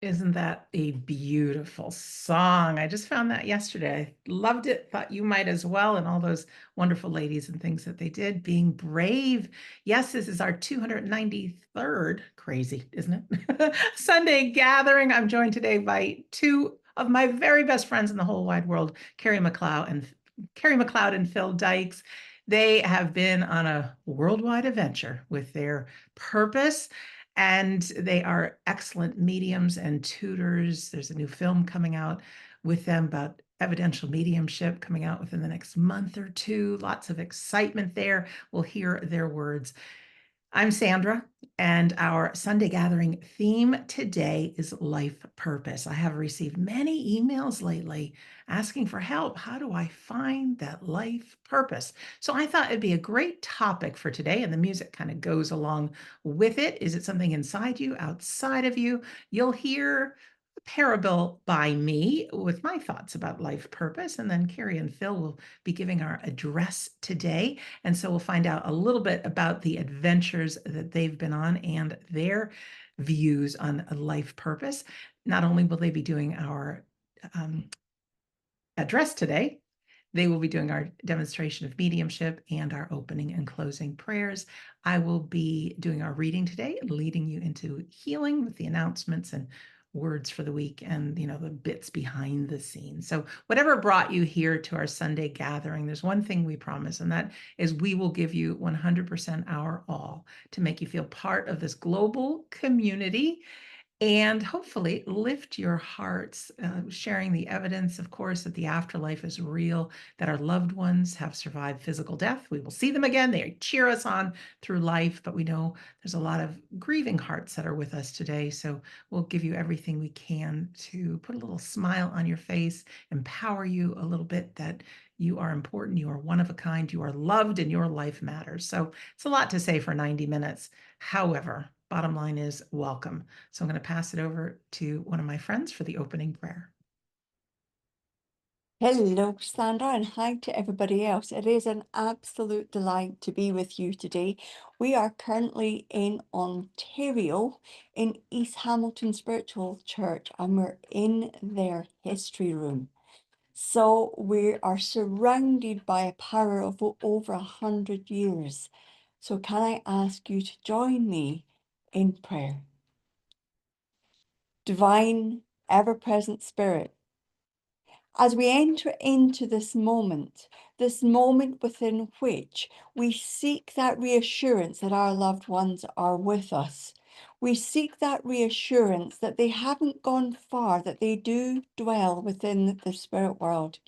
Isn't that a beautiful song? I just found that yesterday. I loved it. Thought you might as well. And all those wonderful ladies and things that they did. Being brave. Yes, this is our 293rd, crazy, isn't it? Sunday gathering. I'm joined today by two of my very best friends in the whole wide world, Kerry McLeod and Phil Dykes. They have been on a worldwide adventure with their purpose, and they are excellent mediums and tutors. There's a new film coming out with them about evidential mediumship coming out within the next month or two. Lots of excitement there. We'll hear their words. I'm Sandra, and our Sunday gathering theme today is life purpose. I have received many emails lately asking for help. How do I find that life purpose? So I thought it'd be a great topic for today, and the music kind of goes along with it. Is it something inside you, outside of you? You'll hear a parable by me with my thoughts about life purpose, and then Kerry and Phil will be giving our address today. And so we'll find out a little bit about the adventures that they've been on and their views on life purpose. Not only will they be doing our address today, they will be doing our demonstration of mediumship and our opening and closing prayers. I will be doing our reading today, leading you into healing with the announcements and words for the week and the bits behind the scenes. So whatever brought you here to our Sunday gathering, there's one thing we promise, and that is we will give you 100% our all to make you feel part of this global community and hopefully lift your hearts, sharing the evidence, of course, that the afterlife is real, that our loved ones have survived physical death. We will see them again. They cheer us on through life, but we know there's a lot of grieving hearts that are with us today. So we'll give you everything we can to put a little smile on your face, empower you a little bit that you are important, you are one of a kind, you are loved, and your life matters. So it's a lot to say for 90 minutes. However, bottom line is welcome. So I'm going to pass it over to one of my friends for the opening prayer. Hello, Sandra, and hi to everybody else. It is an absolute delight to be with you today. We are currently in Ontario in East Hamilton Spiritual Church, and we're in their history room. So we are surrounded by a power of over 100 years. So can I ask you to join me in prayer? Divine, ever-present Spirit, as we enter into this moment within which we seek that reassurance that our loved ones are with us, we seek that reassurance that they haven't gone far, that they do dwell within the spirit world.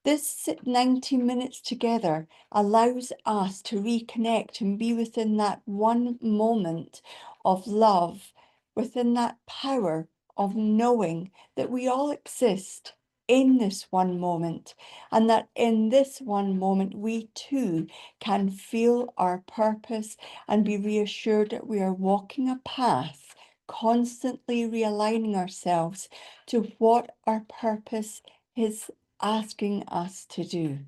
This 90 minutes together allows us to reconnect and be within that one moment of love, within that power of knowing that we all exist in this one moment, and that in this one moment we too can feel our purpose and be reassured that we are walking a path, constantly realigning ourselves to what our purpose is asking us to do.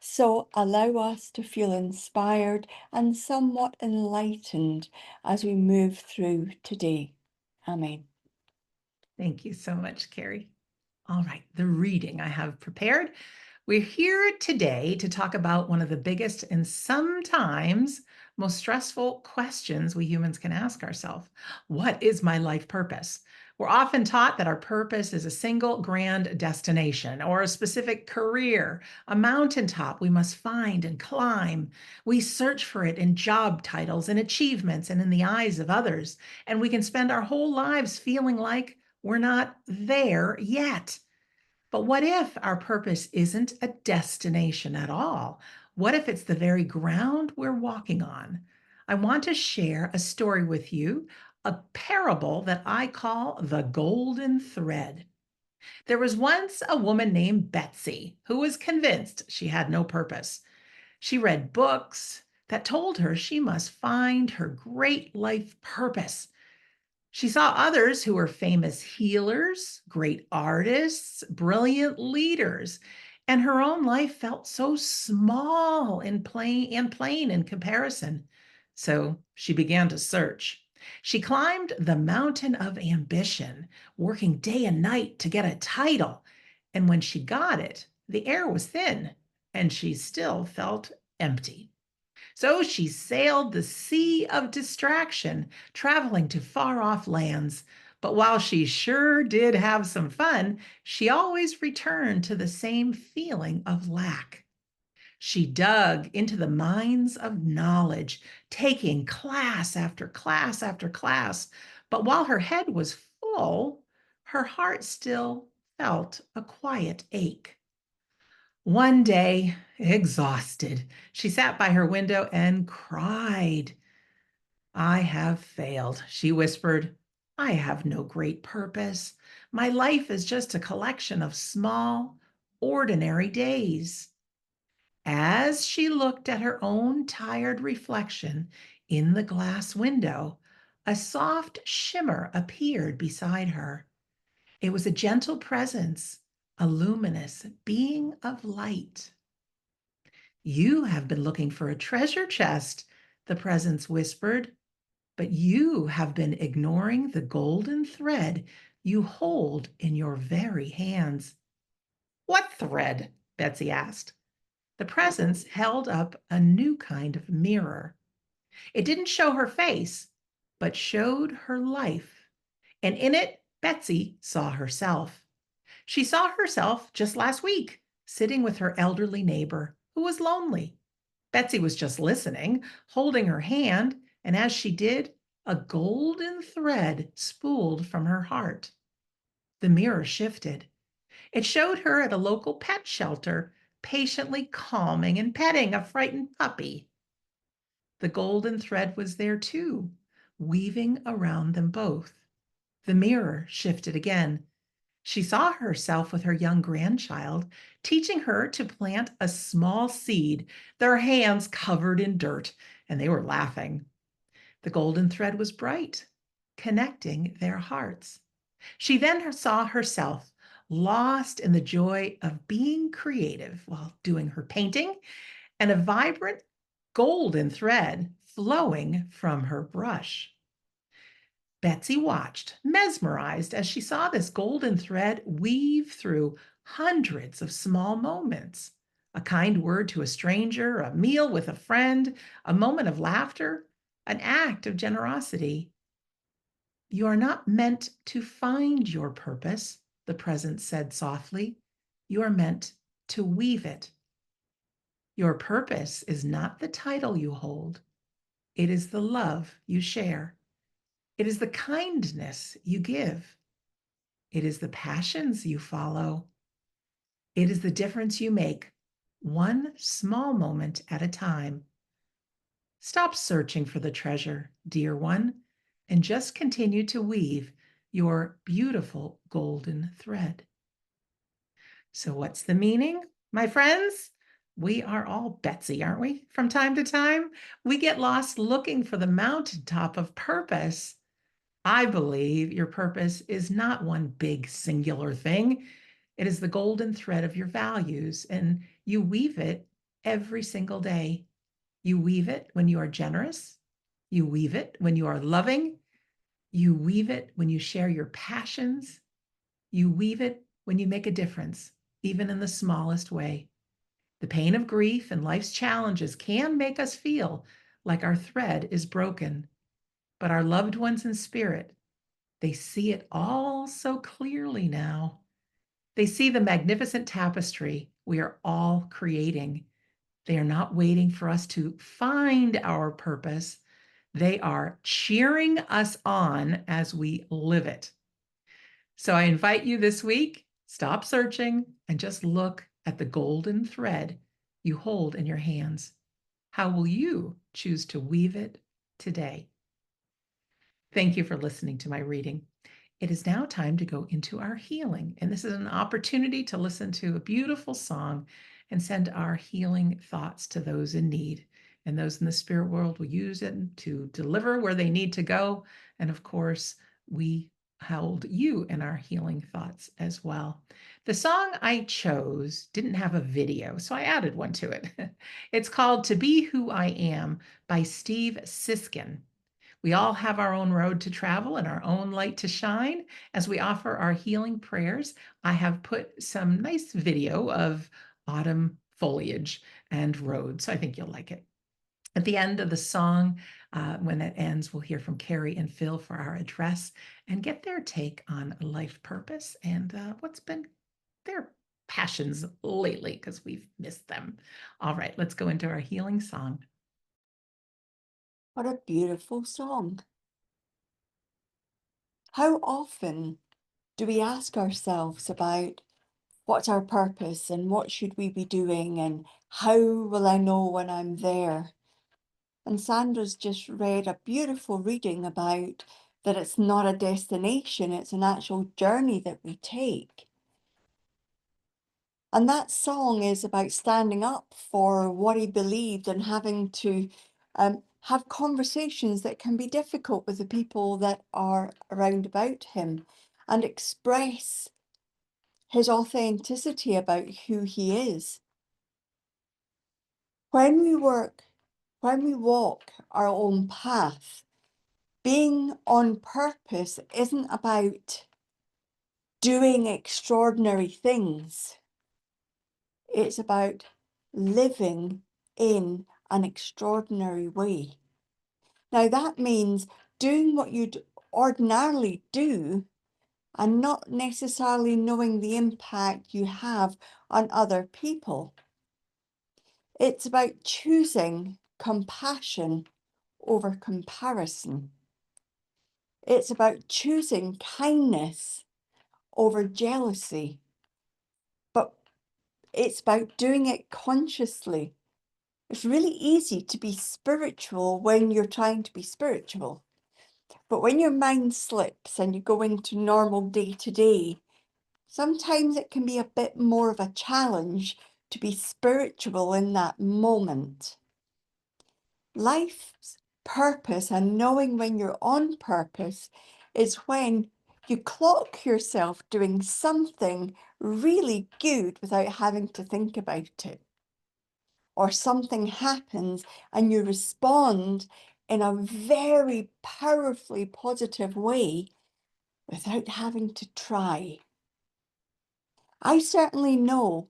So allow us to feel inspired and somewhat enlightened as we move through today. Amen. Thank you so much, Kerry. All right, the reading I have prepared. We're here today to talk about one of the biggest and sometimes most stressful questions we humans can ask ourselves. What is my life purpose? We're often taught that our purpose is a single grand destination or a specific career, a mountaintop we must find and climb. We search for it in job titles and achievements and in the eyes of others, and we can spend our whole lives feeling like we're not there yet. But what if our purpose isn't a destination at all? What if it's the very ground we're walking on? I want to share a story with you, a parable that I call the golden thread. There was once a woman named Betsy who was convinced she had no purpose. She read books that told her she must find her great life purpose. She saw others who were famous healers, great artists, brilliant leaders, and her own life felt so small and plain in comparison. So she began to search. She climbed the mountain of ambition, working day and night to get a title. And when she got it, the air was thin and she still felt empty. So she sailed the sea of distraction, traveling to far off lands. But while she sure did have some fun, she always returned to the same feeling of lack. She dug into the mines of knowledge, taking class after class after class. But while her head was full, her heart still felt a quiet ache. One day, exhausted, she sat by her window and cried. I have failed, she whispered. I have no great purpose. My life is just a collection of small, ordinary days. As she looked at her own tired reflection in the glass window, a soft shimmer appeared beside her. It was a gentle presence, a luminous being of light. You have been looking for a treasure chest, the presence whispered, but you have been ignoring the golden thread you hold in your very hands. What thread? Betsy asked. The presence held up a new kind of mirror. It didn't show her face, but showed her life. And in it, Betsy saw herself. She saw herself just last week, sitting with her elderly neighbor who was lonely. Betsy was just listening, holding her hand, and as she did, a golden thread spooled from her heart. The mirror shifted. It showed her at a local pet shelter, patiently calming and petting a frightened puppy. The golden thread was there too, weaving around them both. The mirror shifted again. She saw herself with her young grandchild, teaching her to plant a small seed, their hands covered in dirt, and they were laughing. The golden thread was bright, connecting their hearts. She then saw herself lost in the joy of being creative while doing her painting, and a vibrant golden thread flowing from her brush. Betsy watched, mesmerized, as she saw this golden thread weave through hundreds of small moments. A kind word to a stranger, a meal with a friend, a moment of laughter, an act of generosity. You are not meant to find your purpose, the presence said softly. You are meant to weave it. Your purpose is not the title you hold, it is the love you share. It is the kindness you give. It is the passions you follow. It is the difference you make, one small moment at a time. Stop searching for the treasure, dear one, and just continue to weave your beautiful golden thread. So, what's the meaning, my friends? We are all Betsy, aren't we? From time to time, we get lost looking for the mountaintop of purpose. I believe your purpose is not one big singular thing. It is the golden thread of your values, and you weave it every single day. You weave it when you are generous. You weave it when you are loving. You weave it when you share your passions. You weave it when you make a difference, even in the smallest way. The pain of grief and life's challenges can make us feel like our thread is broken, but our loved ones in spirit, they see it all so clearly now. They see the magnificent tapestry we are all creating. They are not waiting for us to find our purpose. They are cheering us on as we live it. So I invite you this week, stop searching and just look at the golden thread you hold in your hands. How will you choose to weave it today? Thank you for listening to my reading. It is now time to go into our healing, and this is an opportunity to listen to a beautiful song and send our healing thoughts to those in need. And those in the spirit world will use it to deliver where they need to go. And of course, we hold you in our healing thoughts as well. The song I chose didn't have a video, so I added one to it. It's called To Be Who I Am by Steve Siskin. We all have our own road to travel and our own light to shine. As we offer our healing prayers, I have put some nice video of autumn foliage and roads. So I think you'll like it. At the end of the song, when it ends, we'll hear from Kerry and Phil for our address and get their take on life purpose and what's been their passions lately because we've missed them. All right, let's go into our healing song. What a beautiful song. How often do we ask ourselves about what's our purpose and what should we be doing and how will I know when I'm there? And Sandra's just read a beautiful reading about that it's not a destination, it's an actual journey that we take. And that song is about standing up for what he believed and having to have conversations that can be difficult with the people that are around about him and express his authenticity about who he is. When we walk our own path, being on purpose isn't about doing extraordinary things. It's about living in an extraordinary way. Now that means doing what you'd ordinarily do and not necessarily knowing the impact you have on other people. It's about choosing compassion over comparison. It's about choosing kindness over jealousy. But it's about doing it consciously. It's really easy to be spiritual when you're trying to be spiritual. But when your mind slips and you go into normal day to day, sometimes it can be a bit more of a challenge to be spiritual in that moment. Life's purpose and knowing when you're on purpose is when you clock yourself doing something really good without having to think about it. Or something happens and you respond in a very powerfully positive way without having to try. I certainly know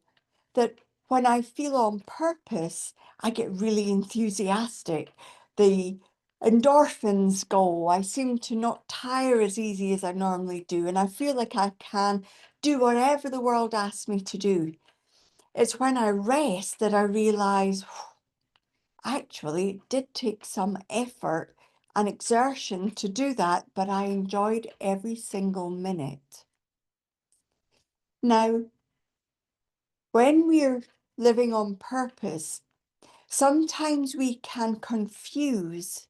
that when I feel on purpose, I get really enthusiastic. The endorphins go. I seem to not tire as easy as I normally do, and I feel like I can do whatever the world asks me to do. It's when I rest that I realize, actually, it did take some effort and exertion to do that, but I enjoyed every single minute. Now, when we're living on purpose, sometimes we can confuse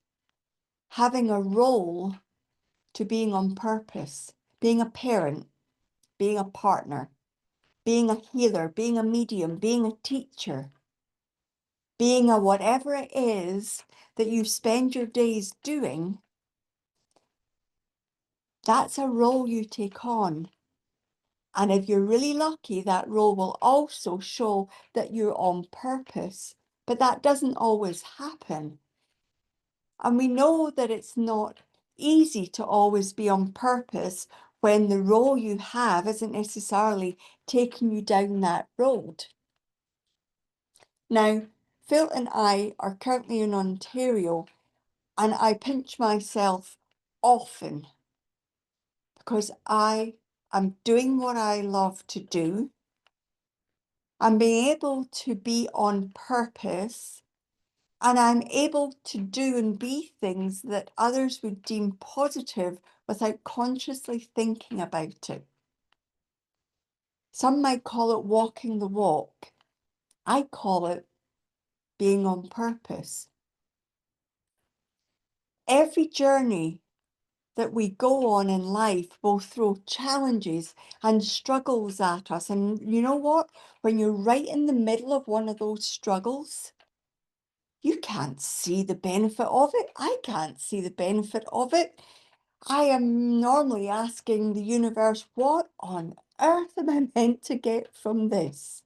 having a role to being on purpose, being a parent, being a partner, being a healer, being a medium, being a teacher, being a whatever it is that you spend your days doing. That's a role you take on. And if you're really lucky, that role will also show that you're on purpose. But that doesn't always happen. And we know that it's not easy to always be on purpose when the role you have isn't necessarily taking you down that road. Now, Phil and I are currently in Ontario, and I pinch myself often because I am doing what I love to do. I'm being able to be on purpose, and I'm able to do and be things that others would deem positive without consciously thinking about it. Some might call it walking the walk. I call it being on purpose. Every journey that we go on in life will throw challenges and struggles at us. And you know what? When you're right in the middle of one of those struggles, you can't see the benefit of it. I can't see the benefit of it. I am normally asking the universe, what on earth am I meant to get from this?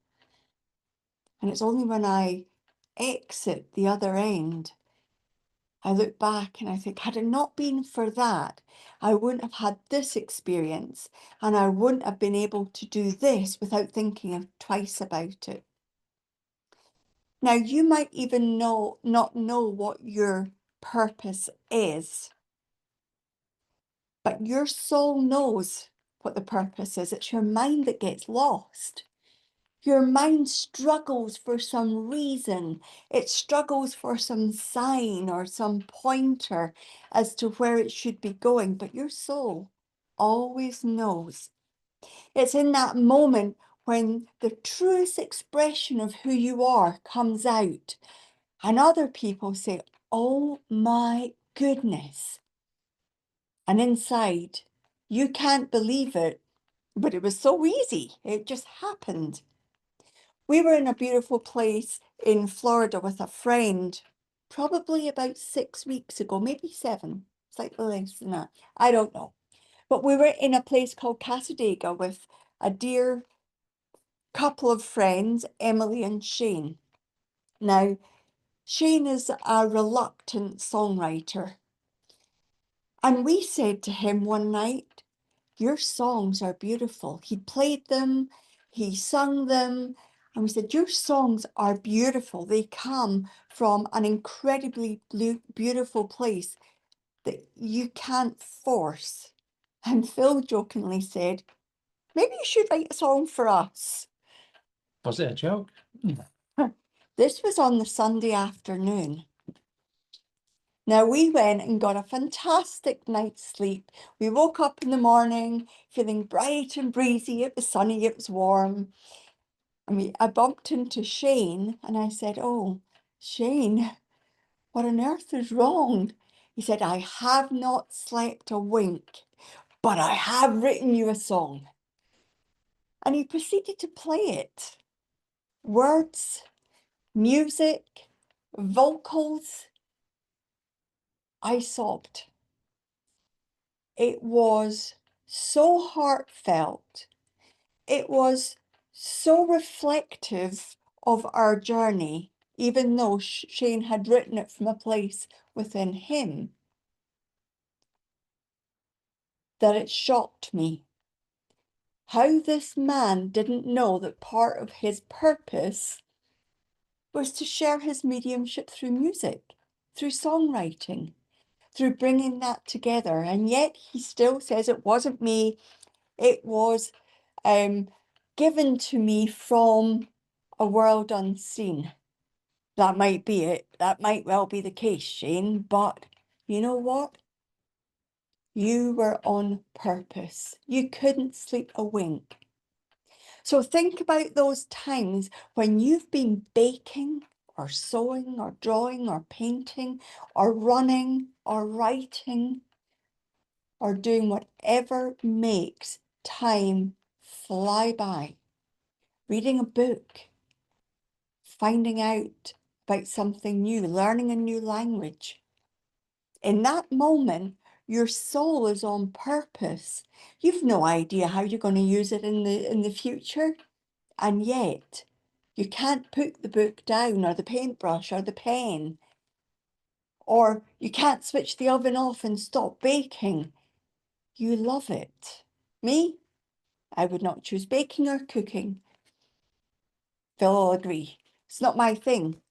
And it's only when I exit the other end I look back and I think, had it not been for that, I wouldn't have had this experience and I wouldn't have been able to do this without thinking twice about it. Now, you might even not know what your purpose is, but your soul knows what the purpose is. It's your mind that gets lost. Your mind struggles for some reason. It struggles for some sign or some pointer as to where it should be going, but your soul always knows. It's in that moment when the truest expression of who you are comes out, and other people say, "Oh my goodness." And inside, you can't believe it, but it was so easy. It just happened. We were in a beautiful place in Florida with a friend, probably about 6 weeks ago, maybe 7, slightly less than that. I don't know. But we were in a place called Casadega with a dear couple of friends, Emily and Shane. Now, Shane is a reluctant songwriter. And we said to him one night, "Your songs are beautiful." He played them, he sung them, and we said, "Your songs are beautiful. They come from an incredibly beautiful place that you can't force." And Phil jokingly said, "Maybe you should write a song for us." Was it a joke? This was on the Sunday afternoon. Now, we went and got a fantastic night's sleep. We woke up in the morning feeling bright and breezy. It was sunny, it was warm. I bumped into Shane and I said, "Oh, Shane, what on earth is wrong?" He said, "I have not slept a wink, but I have written you a song." And he proceeded to play it. Words, music, vocals. I sobbed. It was so heartfelt. It was so reflective of our journey, even though Shane had written it from a place within him, that it shocked me. How this man didn't know that part of his purpose was to share his mediumship through music, through songwriting, through bringing that together. And yet he still says, "It wasn't me, it was given to me from a world unseen." That might be it. That might well be the case, Shane, but you know what? You were on purpose. You couldn't sleep a wink. So think about those times when you've been baking or sewing or drawing or painting or running or writing or doing whatever makes time fly by. Reading a book, finding out about something new, learning a new language. In that moment, your soul is on purpose. You've no idea how you're going to use it in the future. And yet, you can't put the book down or the paintbrush or the pen. Or you can't switch the oven off and stop baking. You love it. Me, I would not choose baking or cooking. Phil will agree. It's not my thing.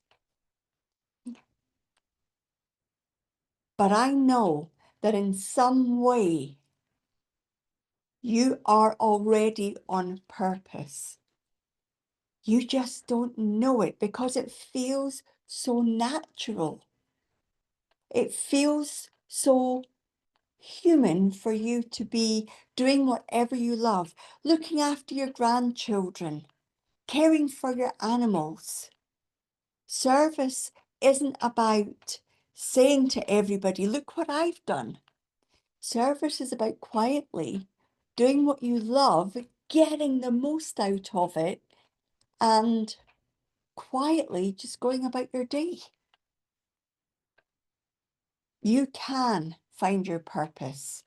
But I know that in some way you are already on purpose. You just don't know it because it feels so natural. It feels so human for you to be doing whatever you love, looking after your grandchildren, caring for your animals. Service isn't about saying to everybody, "Look what I've done." Service is about quietly doing what you love, getting the most out of it, and quietly just going about your day. You can find your purpose.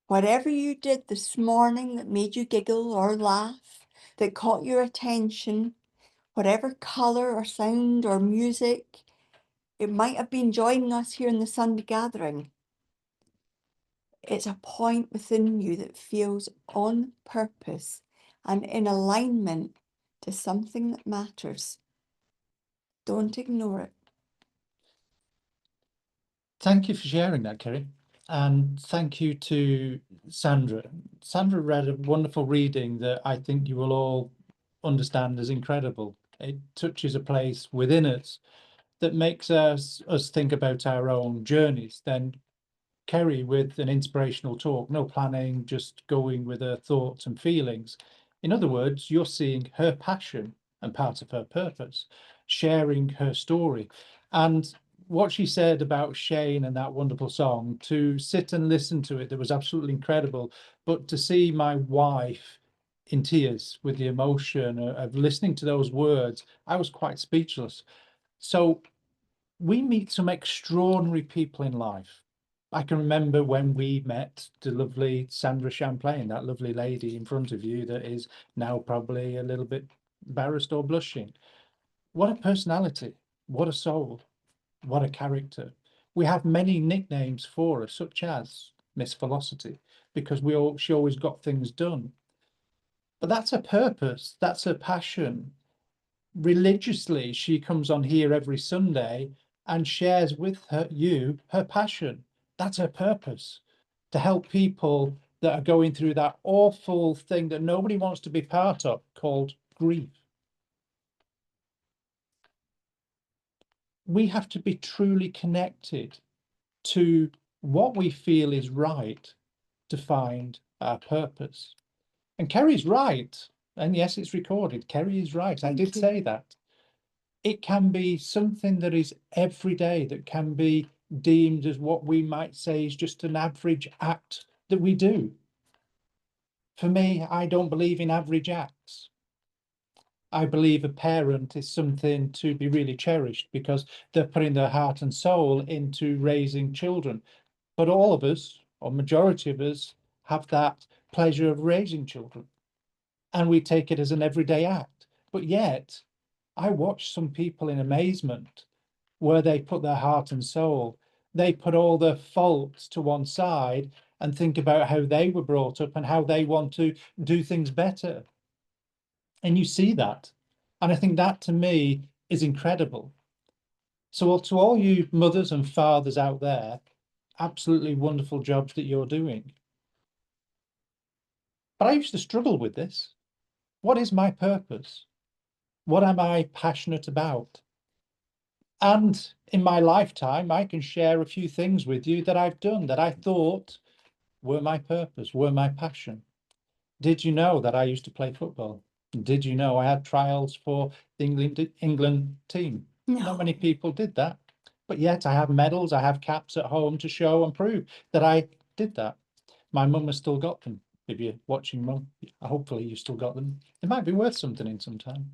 Whatever you did this morning that made you giggle or laugh, that caught your attention, whatever color or sound or music, It might have been joining us here in the Sunday gathering. It's a point within you that feels on purpose and in alignment to something that matters. Don't ignore it. Thank you for sharing that, Kerry. And thank you to Sandra. Sandra read a wonderful reading that I think you will all understand as incredible. It touches a place within us that makes us think about our own journeys. Then Kerry with an inspirational talk, no planning, just going with her thoughts and feelings. In other words, you're seeing her passion and part of her purpose, sharing her story. And what she said about Shane and that wonderful song, to sit and listen to it, that was absolutely incredible. But to see my wife in tears with the emotion of listening to those words, I was quite speechless. So we meet some extraordinary people in life. I can remember when we met the lovely Sandra Champlain, that lovely lady in front of you that is now probably a little bit embarrassed or blushing. What a personality, what a soul, what a character. We have many nicknames for her, such as Miss Velocity, because she always got things done. But that's her purpose, that's her passion. Religiously, she comes on here every Sunday and shares with her passion. That's her purpose, to help people that are going through that awful thing that nobody wants to be part of, called grief. We have to be truly connected to what we feel is right to find our purpose. And Kerry's right. And yes, it's recorded. Kerry is right. I did say that. It can be something that is every day, that can be deemed as what we might say is just an average act that we do. For me, I don't believe in average acts. I believe a parent is something to be really cherished because they're putting their heart and soul into raising children. But all of us, or majority of us, have that pleasure of raising children. And we take it as an everyday act. But yet, I watch some people in amazement where they put their heart and soul. They put all their faults to one side and think about how they were brought up and how they want to do things better. And you see that. And I think that to me is incredible. So to all you mothers and fathers out there, absolutely wonderful jobs that you're doing. But I used to struggle with this. What is my purpose? What am I passionate about? And in my lifetime, I can share a few things with you that I've done that I thought were my purpose, were my passion. Did you know that I used to play football? Did you know I had trials for the England team? Not many people did that. But yet I have medals, I have caps at home to show and prove that I did that. My mum has still got them. If you're watching, mum, hopefully you still got them. It might be worth something in some time.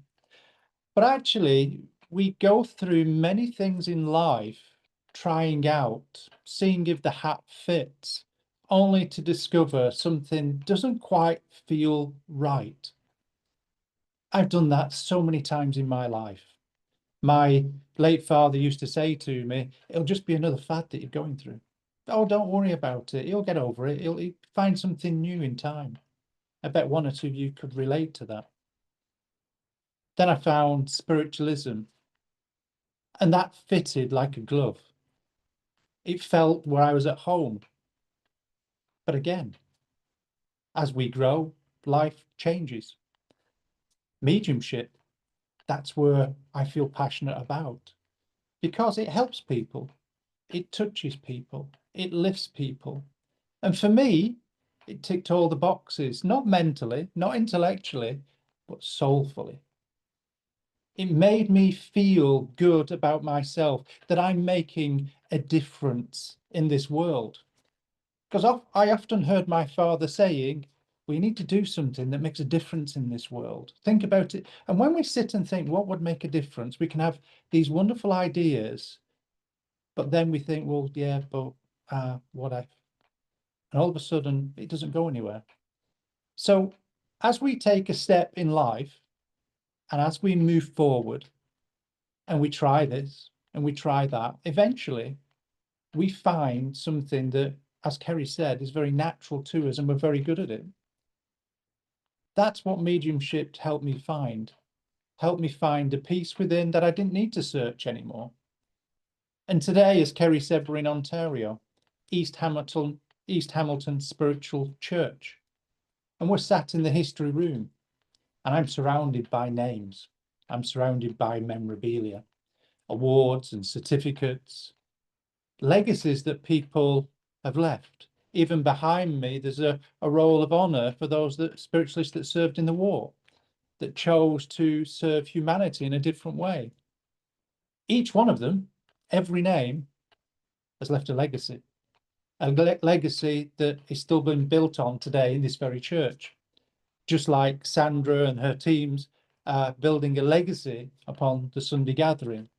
But actually, we go through many things in life, trying out, seeing if the hat fits, only to discover something doesn't quite feel right. I've done that so many times in my life. My late father used to say to me, it'll just be another fad that you're going through. Oh, don't worry about it. He'll get over it. He'll find something new in time. I bet one or two of you could relate to that. Then I found spiritualism, and that fitted like a glove. It felt where I was at home. But again, as we grow, life changes. Mediumship, that's where I feel passionate about because it helps people, it touches people, it lifts people. And for me, it ticked all the boxes, not mentally, not intellectually, but soulfully. It made me feel good about myself, that I'm making a difference in this world. Because I often heard my father saying, we need to do something that makes a difference in this world. Think about it. And when we sit and think, what would make a difference? We can have these wonderful ideas, but then we think, well, yeah, but what if? And all of a sudden, it doesn't go anywhere. So as we take a step in life, and as we move forward, and we try this, and we try that, eventually we find something that, as Kerry said, is very natural to us and we're very good at it. That's what mediumship helped me find. Helped me find a peace within that I didn't need to search anymore. And today, as Kerry said, we're in Ontario, East Hamilton Spiritual Church. And we're sat in the history room. And I'm surrounded by names. I'm surrounded by memorabilia, awards and certificates, legacies that people have left. Even behind me, there's a roll of honour for those spiritualists that served in the war, that chose to serve humanity in a different way. Each one of them, every name, has left a legacy that is still being built on today in this very church. Just like Sandra and her teams building a legacy upon the Sunday gathering,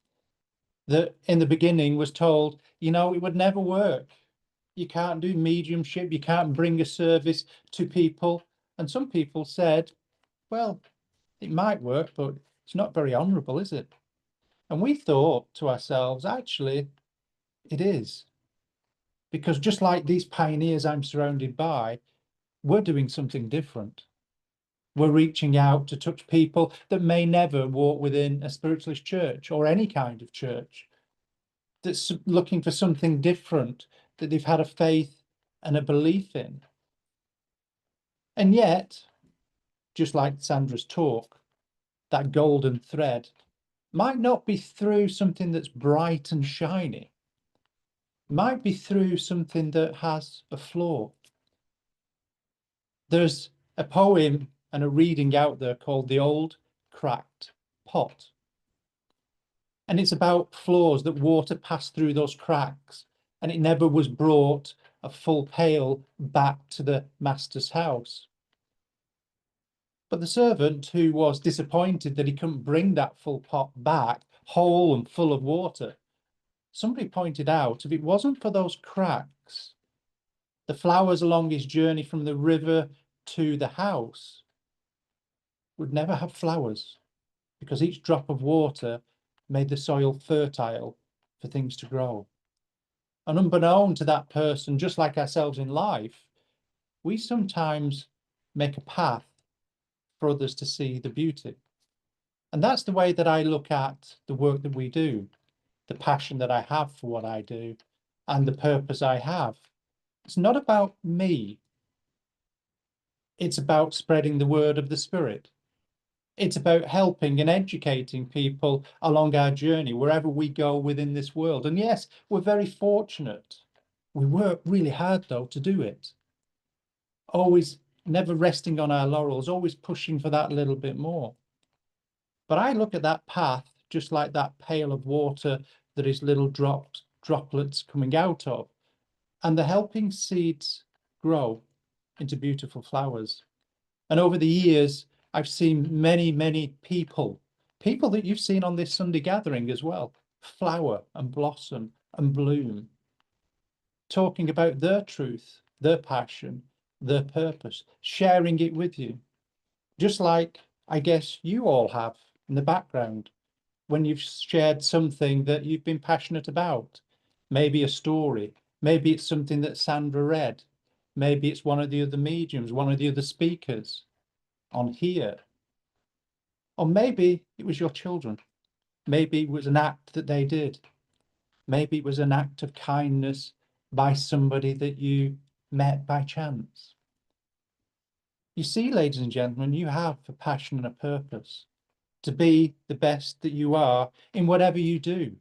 that in the beginning was told, you know, it would never work. You can't do mediumship, you can't bring a service to people. And some people said, well, it might work, but it's not very honourable, is it? And we thought to ourselves, actually, it is. Because just like these pioneers I'm surrounded by, we're doing something different. We're reaching out to touch people that may never walk within a spiritualist church or any kind of church, that's looking for something different, that they've had a faith and a belief in. And yet, just like Sandra's talk, that golden thread might not be through something that's bright and shiny, might be through something that has a flaw. There's a poem and a reading out there called The Old Cracked Pot. And it's about flaws, that water passed through those cracks and it never was brought a full pail back to the master's house. But the servant, who was disappointed that he couldn't bring that full pot back, whole and full of water, somebody pointed out, if it wasn't for those cracks, the flowers along his journey from the river to the house would never have flowers, because each drop of water made the soil fertile for things to grow. And unbeknown to that person, just like ourselves in life, we sometimes make a path for others to see the beauty. And that's the way that I look at the work that we do, the passion that I have for what I do, and the purpose I have. It's not about me. It's about spreading the word of the Spirit. It's about helping and educating people along our journey, wherever we go within this world. And yes, we're very fortunate. We work really hard, though, to do it. Always never resting on our laurels, always pushing for that little bit more. But I look at that path just like that pail of water that is little droplets coming out of, and the helping seeds grow into beautiful flowers. And over the years, I've seen many, many people that you've seen on this Sunday gathering as well, flower and blossom and bloom, talking about their truth, their passion, their purpose, sharing it with you. Just like I guess you all have in the background when you've shared something that you've been passionate about. Maybe a story, maybe it's something that Sandra read, maybe it's one of the other mediums, one of the other speakers on here. Or maybe it was your children. Maybe it was an act that they did. Maybe it was an act of kindness by somebody that you met by chance. You see, ladies and gentlemen, you have a passion and a purpose to be the best that you are in whatever you do.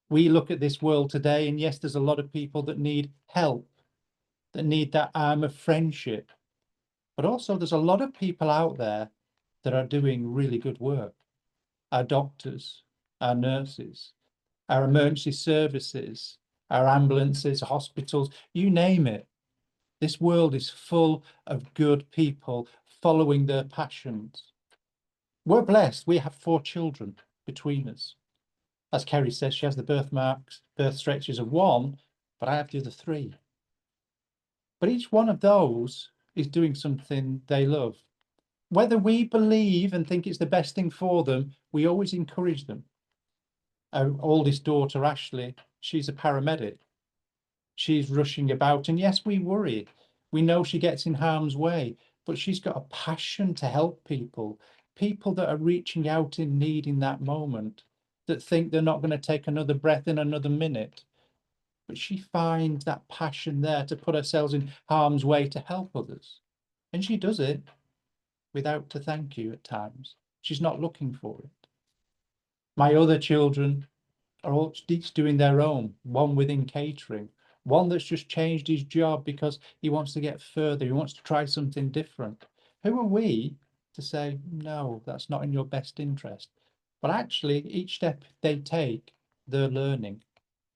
We look at this world today, and yes, there's a lot of people that need help, that need that arm of friendship. But also there's a lot of people out there that are doing really good work. Our doctors, our nurses, our emergency services, our ambulances, hospitals, you name it. This world is full of good people following their passions. We're blessed. We have 4 children between us. As Kerry says, she has the birth stretches of 1, but I have the other 3. But each one of those is doing something they love. Whether we believe and think it's the best thing for them, we always encourage them. Our oldest daughter, Ashley, she's a paramedic. She's rushing about, and yes, we worry. We know she gets in harm's way, but she's got a passion to help people, people that are reaching out in need in that moment, that think they're not going to take another breath in another minute. But she finds that passion there to put herself in harm's way to help others. And she does it without a thank you at times. She's not looking for it. My other children are all each doing their own, one within catering, one that's just changed his job because he wants to get further, he wants to try something different. Who are we to say, no, that's not in your best interest? But actually, each step they take, they're learning.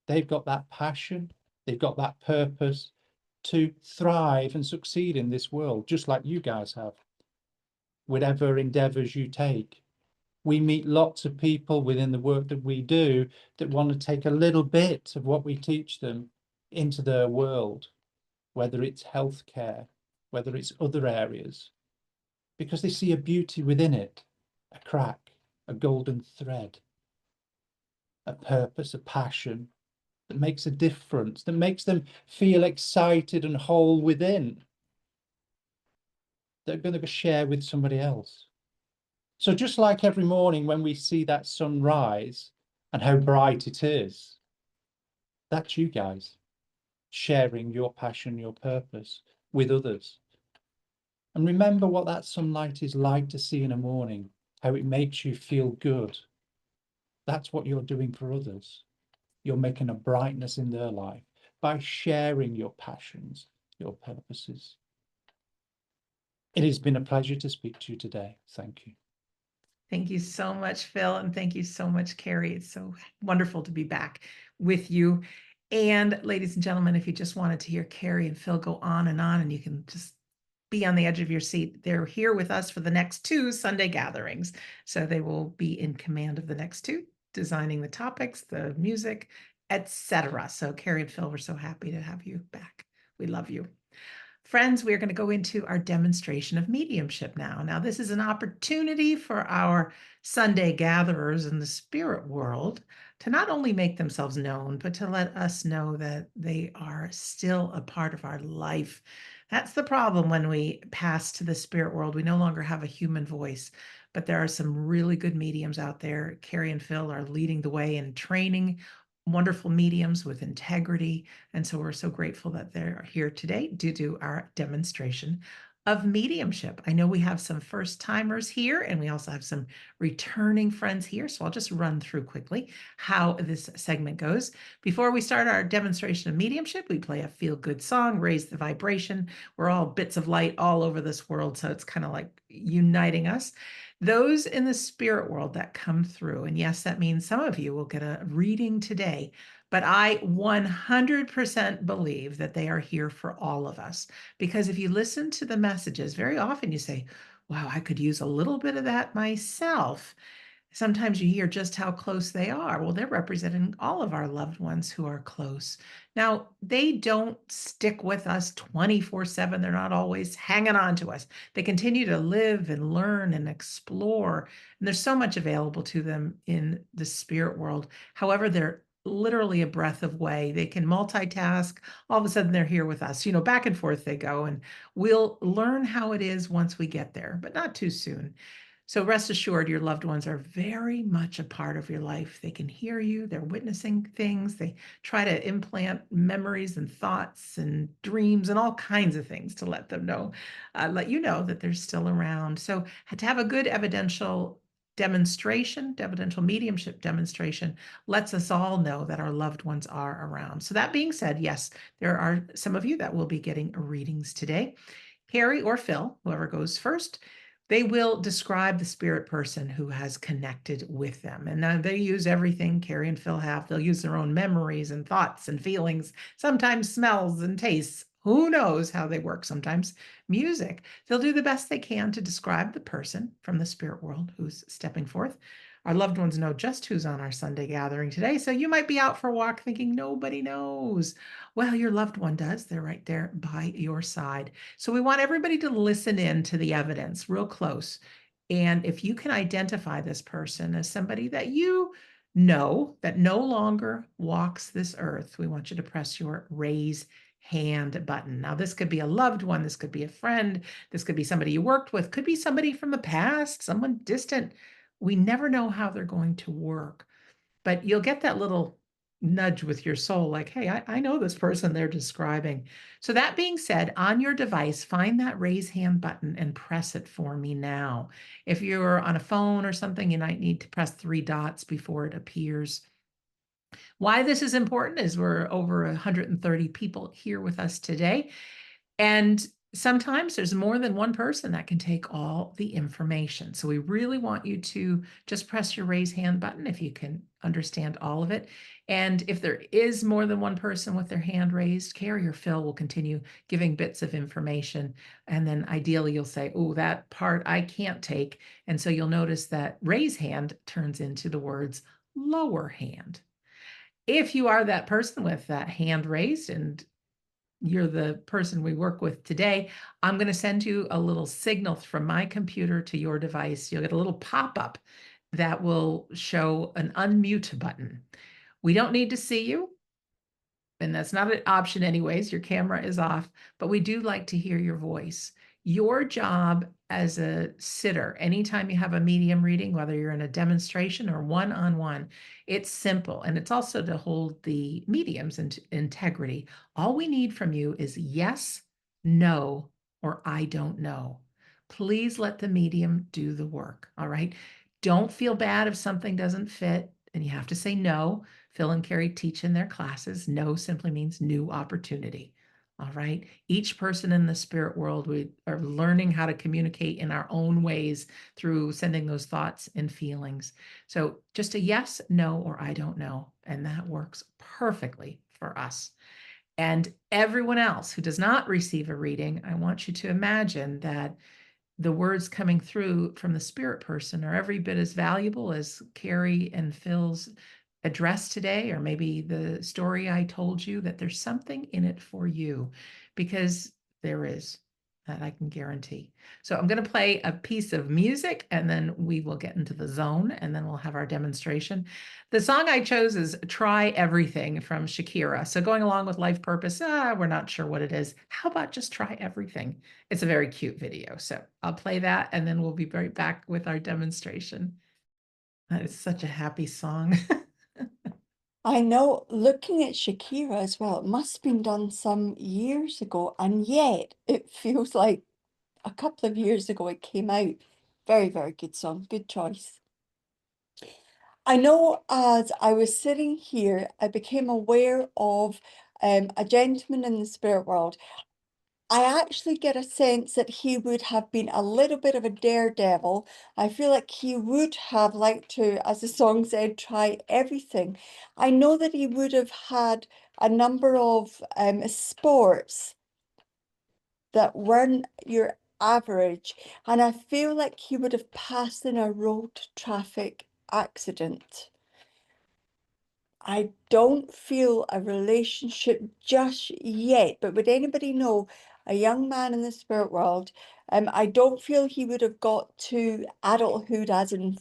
They've got that passion, they've got that purpose to thrive and succeed in this world, just like you guys have. Whatever endeavors you take, we meet lots of people within the work that we do that want to take a little bit of what we teach them into their world, whether it's healthcare, whether it's other areas, because they see a beauty within it, a crack, a golden thread, a purpose, a passion that makes a difference, that makes them feel excited and whole within, that are going to share with somebody else. So just like every morning when we see that sun rise and how bright it is, that's you guys sharing your passion, your purpose with others. And remember what that sunlight is like to see in a morning, how it makes you feel good. That's what you're doing for others. You're making a brightness in their life by sharing your passions, your purposes. It has been a pleasure to speak to you today. Thank you. Thank you so much, Phil, and thank you so much, Kerry. It's so wonderful to be back with you. And ladies and gentlemen, if you just wanted to hear Kerry and Phil go on, and you can just be on the edge of your seat, they're here with us for the next 2 Sunday gatherings. So they will be in command of the next 2, designing the topics, the music, etc. So Kerry and Phil, we're so happy to have you back. We love you. Friends, we're going to go into our demonstration of mediumship now. Now, this is an opportunity for our Sunday gatherers in the spirit world to not only make themselves known, but to let us know that they are still a part of our life. That's the problem when we pass to the spirit world. We no longer have a human voice, but there are some really good mediums out there. Kerry and Phil are leading the way in training wonderful mediums with integrity. And so we're so grateful that they're here today to do our demonstration of mediumship. I know we have some first timers here, and we also have some returning friends here. So I'll just run through quickly how this segment goes. Before we start our demonstration of mediumship, we play a feel-good song, raise the vibration. We're all bits of light all over this world, so it's kind of like uniting us. Those in the spirit world that come through, and yes, that means some of you will get a reading today, but I 100% believe that they are here for all of us. Because if you listen to the messages, very often you say, wow, I could use a little bit of that myself. Sometimes you hear just how close they are. Well, they're representing all of our loved ones who are close. Now, they don't stick with us 24/7. They're not always hanging on to us. They continue to live and learn and explore. And there's so much available to them in the spirit world. However, they're literally a breath away. They can multitask. All of a sudden, they're here with us. Back and forth they go. And we'll learn how it is once we get there, but not too soon. So rest assured, your loved ones are very much a part of your life. They can hear you, they're witnessing things, they try to implant memories and thoughts and dreams and all kinds of things to let them know, let you know that they're still around. So to have a good evidential mediumship demonstration lets us all know that our loved ones are around. So that being said, yes, there are some of you that will be getting readings today. Kerry or Phil, whoever goes first, they will describe the spirit person who has connected with them. And they use everything Kerry and Phil have. They'll use their own memories and thoughts and feelings, sometimes smells and tastes. Who knows how they work? Sometimes music. They'll do the best they can to describe the person from the spirit world who's stepping forth. Our loved ones know just who's on our Sunday gathering today. So you might be out for a walk thinking nobody knows. Well, your loved one does. They're right there by your side. So we want everybody to listen in to the evidence real close. And if you can identify this person as somebody that you know that no longer walks this earth, we want you to press your raise hand button. Now, this could be a loved one, this could be a friend, this could be somebody you worked with, could be somebody from the past, someone distant. We never know how they're going to work, but you'll get that little nudge with your soul like, hey, I know this person they're describing. So that being said, on your device, find that raise hand button and press it for me now. If you're on a phone or something, you might need to press 3 dots before it appears. Why this is important is we're over 130 people here with us today. And sometimes there's more than one person that can take all the information. So we really want you to just press your raise hand button if you can understand all of it. And if there is more than one person with their hand raised, Kerry or Phil will continue giving bits of information. And then ideally you'll say, oh, that part I can't take. And so you'll notice that raise hand turns into the words lower hand. If you are that person with that hand raised and you're the person we work with today, I'm going to send you a little signal from my computer to your device. You'll get a little pop-up that will show an unmute button. We don't need to see you, and that's not an option anyways. Your camera is off, but we do like to hear your voice. Your job as a sitter, anytime you have a medium reading, whether you're in a demonstration or one-on-one, it's simple. And it's also to hold the medium's integrity. All we need from you is yes, no, or I don't know. Please let the medium do the work, all right? Don't feel bad if something doesn't fit and you have to say no. Phil and Kerry teach in their classes. No simply means new opportunity. All right. Each person in the spirit world, we are learning how to communicate in our own ways through sending those thoughts and feelings. So just a yes, no, or I don't know. And that works perfectly for us. And everyone else who does not receive a reading, I want you to imagine that the words coming through from the spirit person are every bit as valuable as Kerry and Phil's address today, or maybe the story I told you, that there's something in it for you, because there is, that I can guarantee. So I'm going to play a piece of music and then we will get into the zone and then we'll have our demonstration. The song I chose is Try Everything from Shakira. So going along with life purpose, we're not sure what it is. How about just try everything? It's a very cute video. So I'll play that and then we'll be right back with our demonstration. That is such a happy song. I know, looking at Shakira as well, it must have been done some years ago, and yet it feels like a couple of years ago it came out. Very, very good song. Good choice. I know as I was sitting here, I became aware of a gentleman in the spirit world. I actually get a sense that he would have been a little bit of a daredevil. I feel like he would have liked to, as the song said, try everything. I know that he would have had a number of sports that weren't your average, and I feel like he would have passed in a road traffic accident. I don't feel a relationship just yet, but would anybody know a young man in the spirit world? I don't feel he would have got to adulthood as in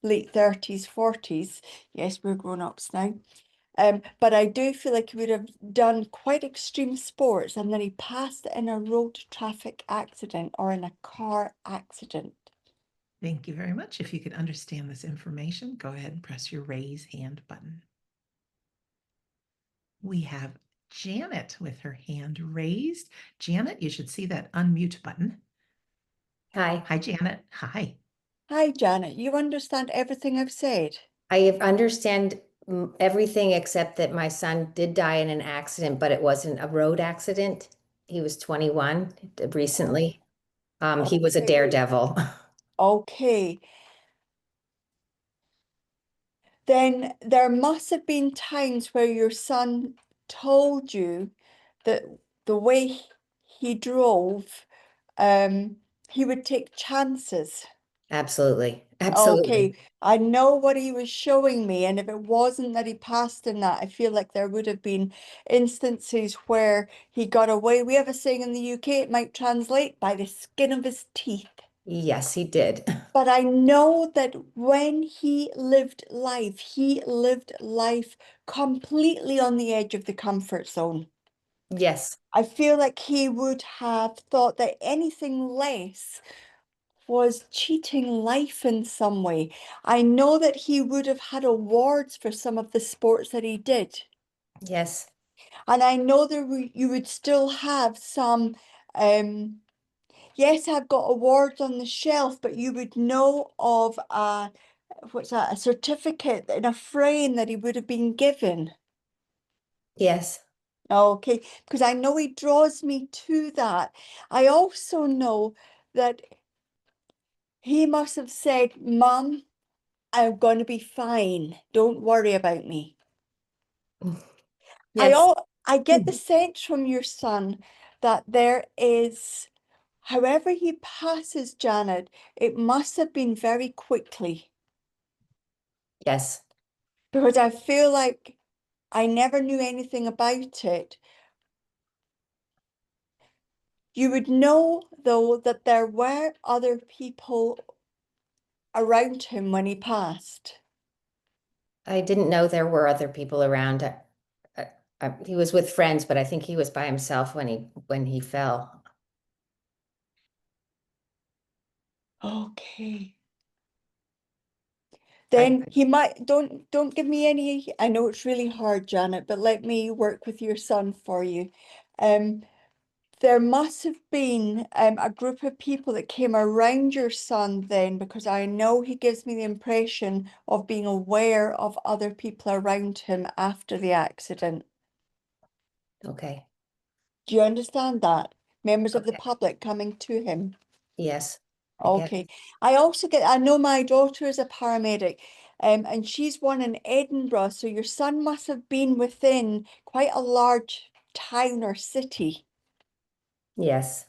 late 30s, 40s. Yes, we're grown-ups now. But I do feel like he would have done quite extreme sports and then he passed in a road traffic accident or in a car accident. Thank you very much. If you could understand this information, go ahead and press your raise hand button. We have Janet with her hand raised. Janet, you should see that unmute button. Hi, Hi, Janet. Hi. Hi, Janet. You understand everything I've said? I understand everything except that my son did die in an accident, but it wasn't a road accident. He was 21 recently. He was a Okay. daredevil. Okay. Then there must have been times where your son told you that the way he drove, he would take chances. Absolutely. Okay, Absolutely. I know what he was showing me, and if it wasn't that he passed in that, I feel like there would have been instances where he got away. We have a saying in the UK, it might translate by the skin of his teeth. Yes, he did. But I know that when he lived life completely on the edge of the comfort zone. Yes. I feel like he would have thought that anything less was cheating life in some way. I know that he would have had awards for some of the sports that he did. Yes. And I know that you would still have some, yes, I've got awards on the shelf, but you would know of what's that, a certificate in a frame that he would have been given. Yes. Okay, because I know he draws me to that. I also know that he must have said, Mum, I'm going to be fine. Don't worry about me. Yes. I get the sense from your son that there is, however he passes Janet, it must have been very quickly, Yes. because I feel like I never knew anything about it. You would know, though, that there were other people around him when he passed. I didn't know there were other people around. He was with friends, but I think he was by himself when he fell. Okay. I, Then he might, don't give me any, I know it's really hard, Janet, but let me work with your son for you. There must have been a group of people that came around your son then, because I know he gives me the impression of being aware of other people around him after the accident. okay. Do you understand that? Members of the Okay. public coming to him. Yes. I get Okay. I know my daughter is a paramedic, and she's one in Edinburgh. So your son must have been within quite a large town or city. Yes.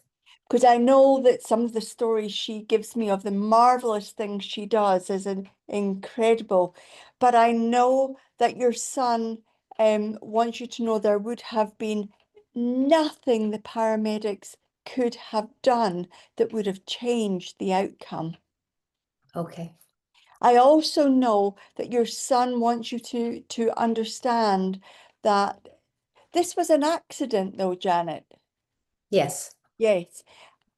Because I know that some of the stories she gives me of the marvelous things she does is incredible. But I know that your son wants you to know there would have been nothing the paramedics could have done that would have changed the outcome. Okay. I also know that your son wants you to understand that this was an accident, though, Janet. Yes. Yes,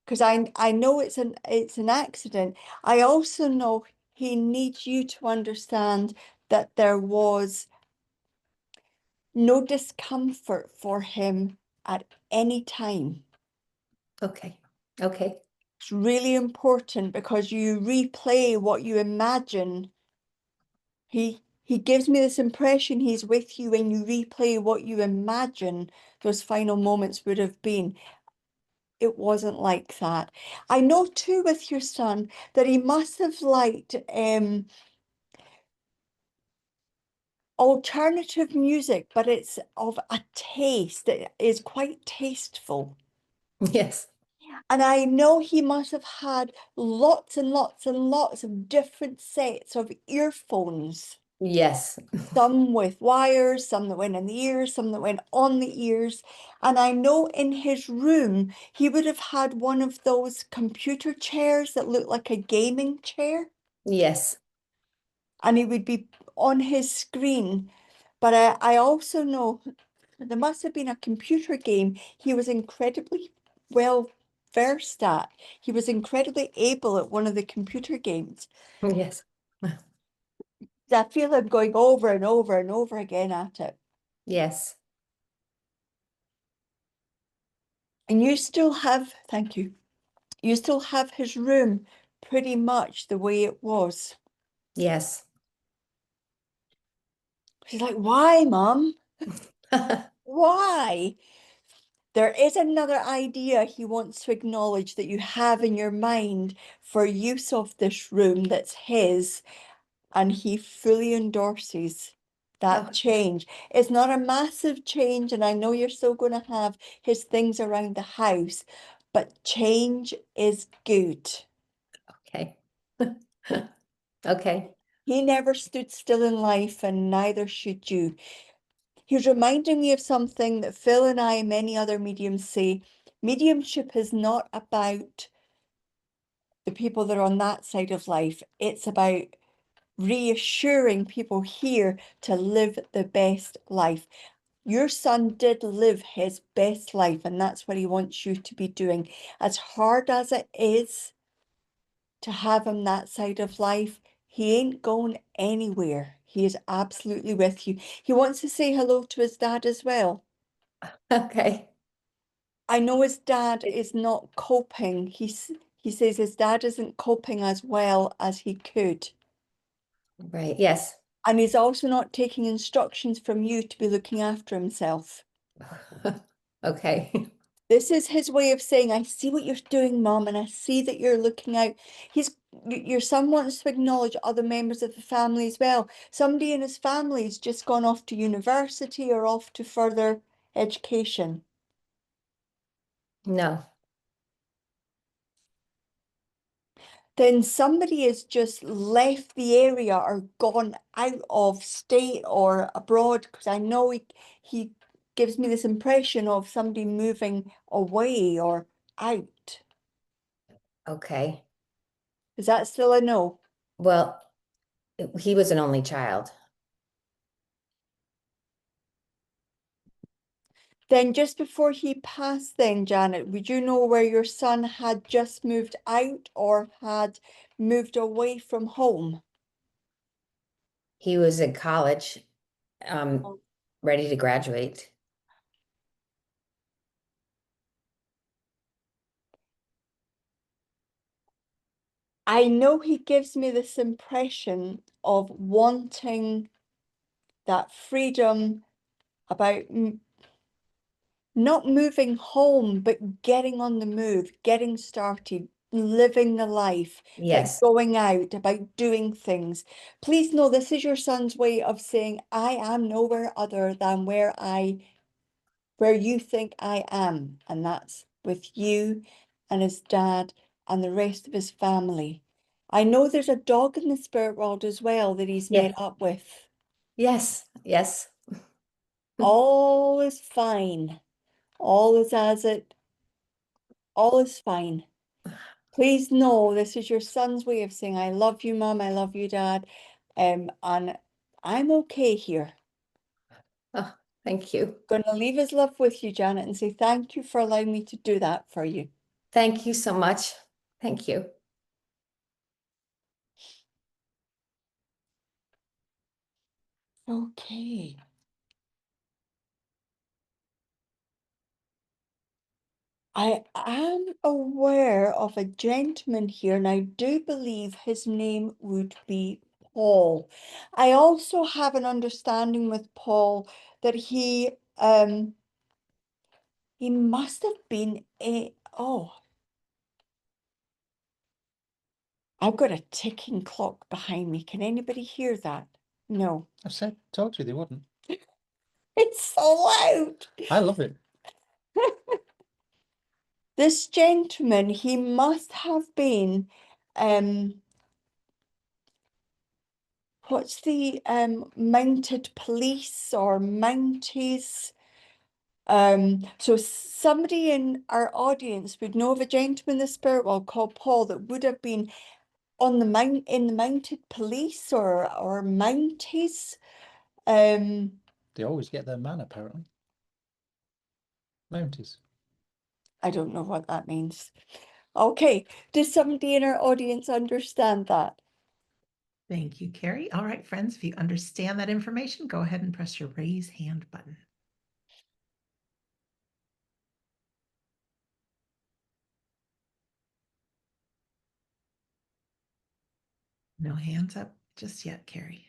because I know it's an accident. I also know he needs you to understand that there was no discomfort for him at any time. Okay. Okay. It's really important because you replay what you imagine. He gives me this impression he's with you when you replay what you imagine those final moments would have been. It wasn't like that. I know too with your son that he must have liked alternative music, but it's of a taste that is quite tasteful. Yes. And I know he must have had lots and lots and lots of different sets of earphones. Yes. Some with wires, some that went in the ears, some that went on the ears. And I know in his room, he would have had one of those computer chairs that look like a gaming chair. Yes. And he would be on his screen. But I also know there must have been a computer game he was incredibly well versed at. He was incredibly able at one of the computer games. Yes. I feel him going over and over and over again at it. Yes. And you still have, thank you, you still have his room pretty much the way it was. Yes. She's like, why, Mum? Why? There is another idea he wants to acknowledge that you have in your mind for use of this room that's his, and he fully endorses that Oh, change. It's not a massive change, and I know you're still going to have his things around the house, but change is good. okay. Okay. He never stood still in life, and neither should you. He's reminding me of something that Phil and I and many other mediums say. Mediumship is not about the people that are on that side of life. It's about reassuring people here to live the best life. Your son did live his best life, and that's what he wants you to be doing. As hard as it is to have him that side of life, he ain't going anywhere. He is absolutely with you. He wants to say hello to his dad as well. Okay. I know his dad is not coping. He says his dad isn't coping as well as he could. Right. Yes. And he's also not taking instructions from you to be looking after himself. Okay. This is his way of saying, I see what you're doing, Mom, and I see that you're looking out. Your son wants to acknowledge other members of the family as well. Somebody in his family's just gone off to university or off to further education. No. Then somebody has just left the area or gone out of state or abroad, because I know he gives me this impression of somebody moving away or out. Okay. Is that still a no? Well, he was an only child. Then just before he passed then, Janet, would you know where your son had just moved out or had moved away from home? He was in college, Oh. ready to graduate. I know he gives me this impression of wanting that freedom about not moving home, but getting on the move, getting started, living the life, about Yes. going out, about doing things. Please know this is your son's way of saying, I am nowhere other than where you think I am. And that's with you and his dad and the rest of his family. I know there's a dog in the spirit world as well that he's met Yes. up with. Yes. Yes. All is fine. All is all is fine. Please know this is your son's way of saying, I love you, Mom, I love you, Dad. And I'm okay here. Oh, thank you. Gonna leave his love with you, Janet, and say thank you for allowing me to do that for you. Thank you so much. Thank you. Okay. I am aware of a gentleman here, and I do believe his name would be Paul. I also have an understanding with Paul that he must have been I've got a ticking clock behind me. Can anybody hear that? No. Told you they wouldn't. It's so loud. I love it. This gentleman, he must have been what's the mounted police or mounties? So somebody in our audience would know of a gentleman in the spirit world called Paul that would have been on the in the mounted police or mounties. They always get their man, apparently. Mounties. I don't know what that means. Okay, does somebody in our audience understand that? Thank you, Kerry. All right, friends, if you understand that information, go ahead and press your raise hand button. No hands up just yet, Kerry.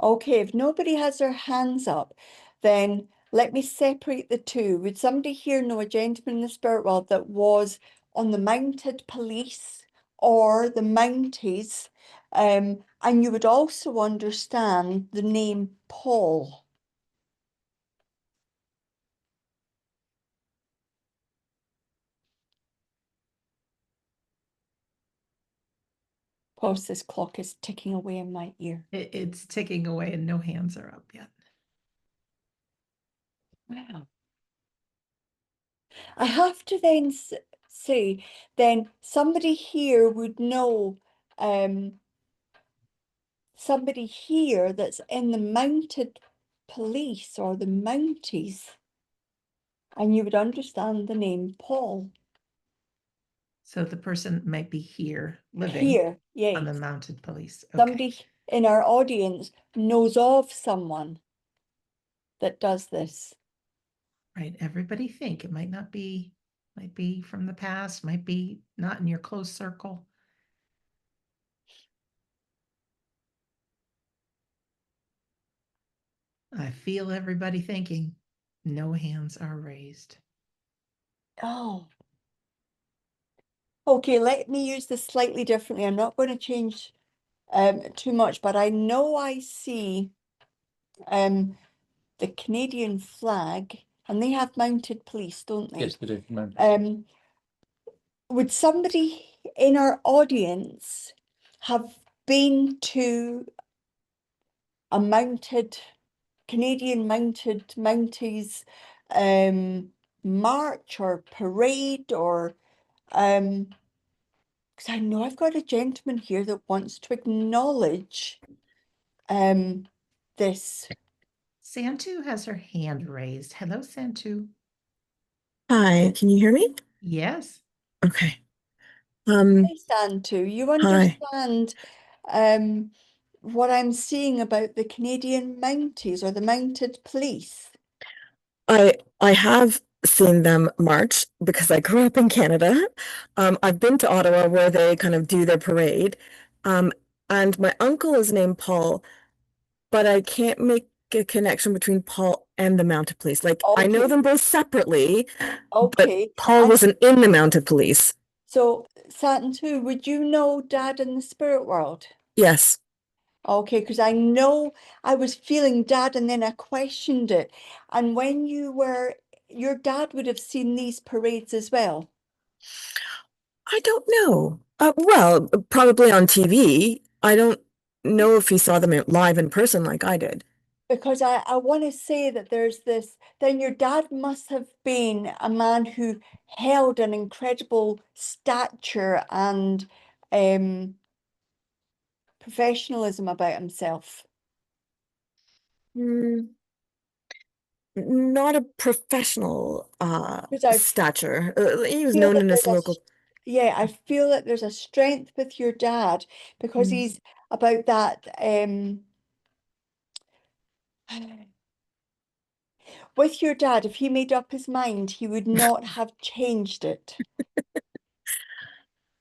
Okay, if nobody has their hands up, then let me separate the two. Would somebody here know a gentleman in the spirit world that was on the mounted police or the Mounties? And you would also understand the name Paul. Pause, this clock is ticking away in my ear. It's ticking away and no hands are up yet. Wow. I have to then say, then somebody here would know, somebody here that's in the mounted police or the Mounties, and you would understand the name Paul. So the person might be here living Here, on yes. the mounted police. Okay. Somebody in our audience knows of someone that does this. Right. Everybody think it might be from the past, might be not in your close circle. I feel everybody thinking. No hands are raised. Oh. Okay, let me use this slightly differently. I'm not going to change too much, but I know I see the Canadian flag, and they have mounted police, don't they? Yes, they do. Would somebody in our audience have been to a Canadian Mounties march or parade, or because I know I've got a gentleman here that wants to acknowledge this. Santu has her hand raised. Hello, Santu. Hi, can you hear me? Yes. Okay. Hi, Santu, you Hi. understand what I'm seeing about the Canadian Mounties or the mounted police? I have seen them march because I grew up in Canada. I've been to Ottawa where they kind of do their parade. And my uncle is named Paul, but I can't make a connection between Paul and the mounted police. Like I know Okay, them both separately, but okay. Paul And wasn't in the mounted police. so, Santu, would you know Dad in the spirit world? Yes. Okay, because I know I was feeling Dad and then I questioned it. And when your dad would have seen these parades as well. I don't know. Well, probably on TV. I don't know if he saw them live in person like I did. Because I want to say that there's this, then your dad must have been a man who held an incredible stature and professionalism about himself. Mm, not a professional Because I stature. He was feel known that in his local. yeah, I feel that there's a strength with your dad because Mm. he's about that with your dad, if he made up his mind, he would not have changed it.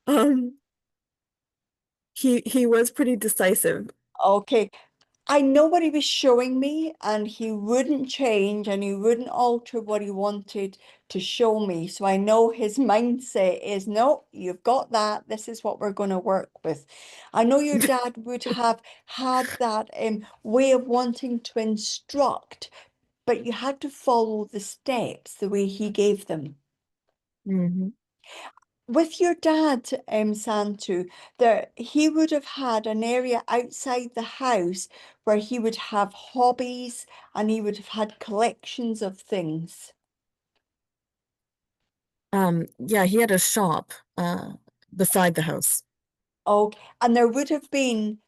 Um, he was pretty decisive. Okay, I know what he was showing me, and he wouldn't change and he wouldn't alter what he wanted to show me. So I know his mindset is no, you've got that. This is what we're going to work with. I know your dad would have had that way of wanting to instruct, but you had to follow the steps the way he gave them. Mhm. With your dad, Santu, he would have had an area outside the house where he would have hobbies and he would have had collections of things. Yeah, he had a shop beside the house. Oh, and there would have been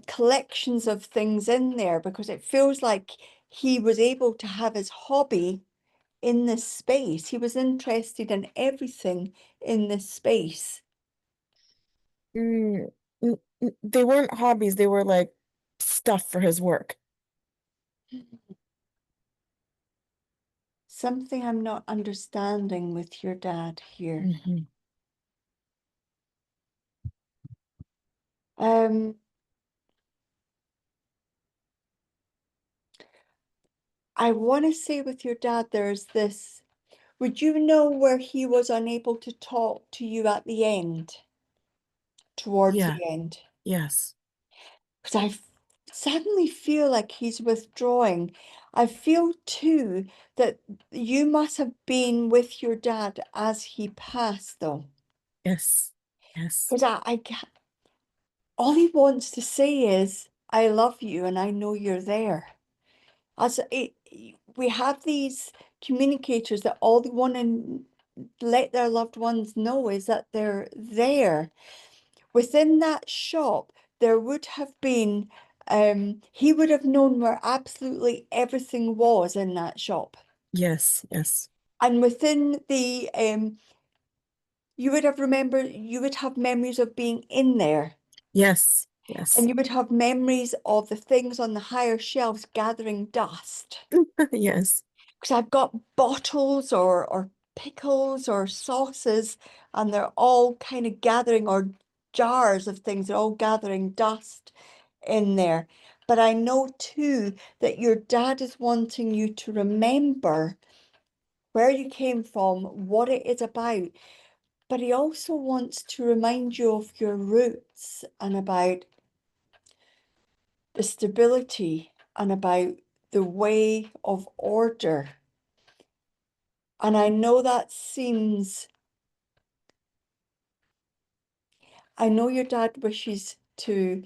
collections of things in there because it feels like he was able to have his hobby in this space. He was interested in everything in this space. Mm, they weren't hobbies, they were like stuff for his work. Something I'm not understanding with your dad here. Mhm. I want to say with your dad, there's this, would you know where he was unable to talk to you at the end, towards Yeah, the end? yes. Because suddenly feel like he's withdrawing. I feel too that you must have been with your dad as he passed, though. Yes. Yes. Because all he wants to say is, I love you and I know you're there. We have these communicators that all they want to let their loved ones know is that they're there. Within that shop, there would have been, he would have known where absolutely everything was in that shop. Yes, yes, And within the, you would have memories of being in there. yes, yes, And you would have memories of the things on the higher shelves gathering dust. yes. Because I've got bottles or pickles or sauces, and they're all kind of gathering, or jars of things, they're all gathering dust in there. But I know too that your dad is wanting you to remember where you came from, what it is about. But he also wants to remind you of your roots and about the stability and about the way of order. And I know that seems, I know your dad wishes to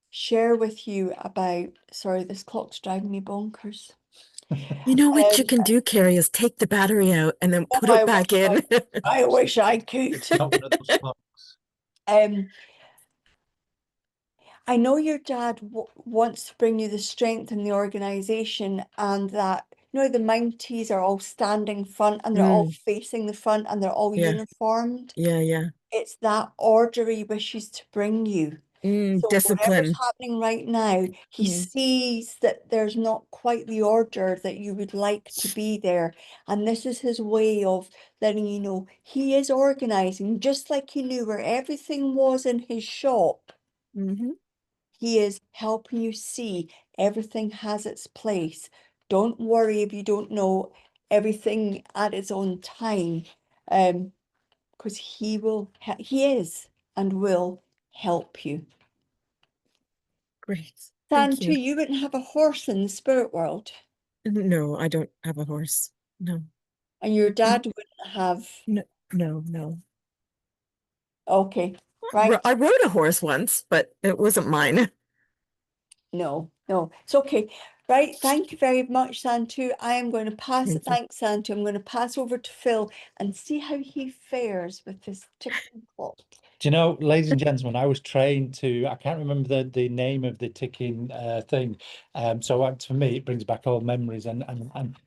share with you about, sorry, this clock's driving me bonkers. You know what you Um, can do, Kerry, is take the battery out and then oh, put it back in. I wish I could. Not one of those clocks. I know your dad wants to bring you the strength in the organization, and that, you know, the Mounties are all standing front and they're all Mm, facing the front and they're all yeah, uniformed. yeah. It's that order he wishes to bring you. So whatever's Discipline. happening right now, he Mm, sees that there's not quite the order that you would like to be there. And this is his way of letting you know he is organizing, just like he knew where everything was in his shop. mhm. He is helping you see everything has its place. Don't worry if you don't know everything at its own time, because he is and will help you. Great. Thank Sandra, you. you wouldn't have a horse in the spirit world, No, I don't have a horse. No, and your dad wouldn't have. no, no. Okay, right. I rode a horse once, but it wasn't mine. No, it's okay. Right, thank you very much, Santu. I am going to pass it. Thank you. Thanks, Santu. I'm going to pass over to Phil and see how he fares with this ticking clock. Do you know, ladies and gentlemen, I was trained to, I can't remember the name of the ticking thing. So for me, it brings back all memories and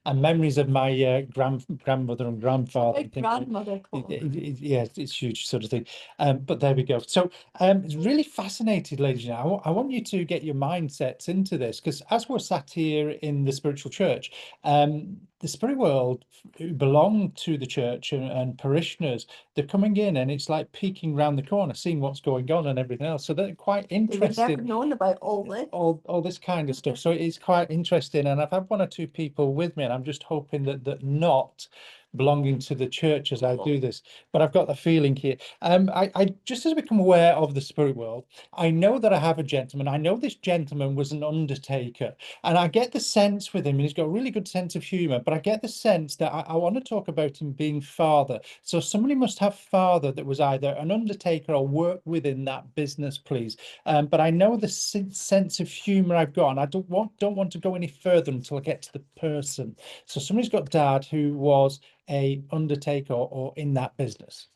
memories of my grandmother and grandfather. My grandmother clock. Yeah, it's huge sort of thing. But there we go. So it's really fascinated, ladies and gentlemen. I want you to get your mindsets into this, because as we're sat here in the spiritual church, the spirit world who belong to the church and parishioners, they're coming in and it's like peeking around the corner, seeing what's going on and everything else. So they're quite They would never interested. known about all this. All this kind of stuff. So it's quite interesting. And I've had one or two people with me, and I'm just hoping that not belonging to the church as I do this, but I've got the feeling here. I just as I become aware of the spirit world, I know that I have a gentleman. I know this gentleman was an undertaker, and I get the sense with him, and he's got a really good sense of humor, but I get the sense that I want to talk about him being father. So somebody must have father that was either an undertaker or worked within that business, please. But I know the sense of humor I've got, and I don't want to go any further until I get to the person. So somebody's got dad who was a undertaker or in that business.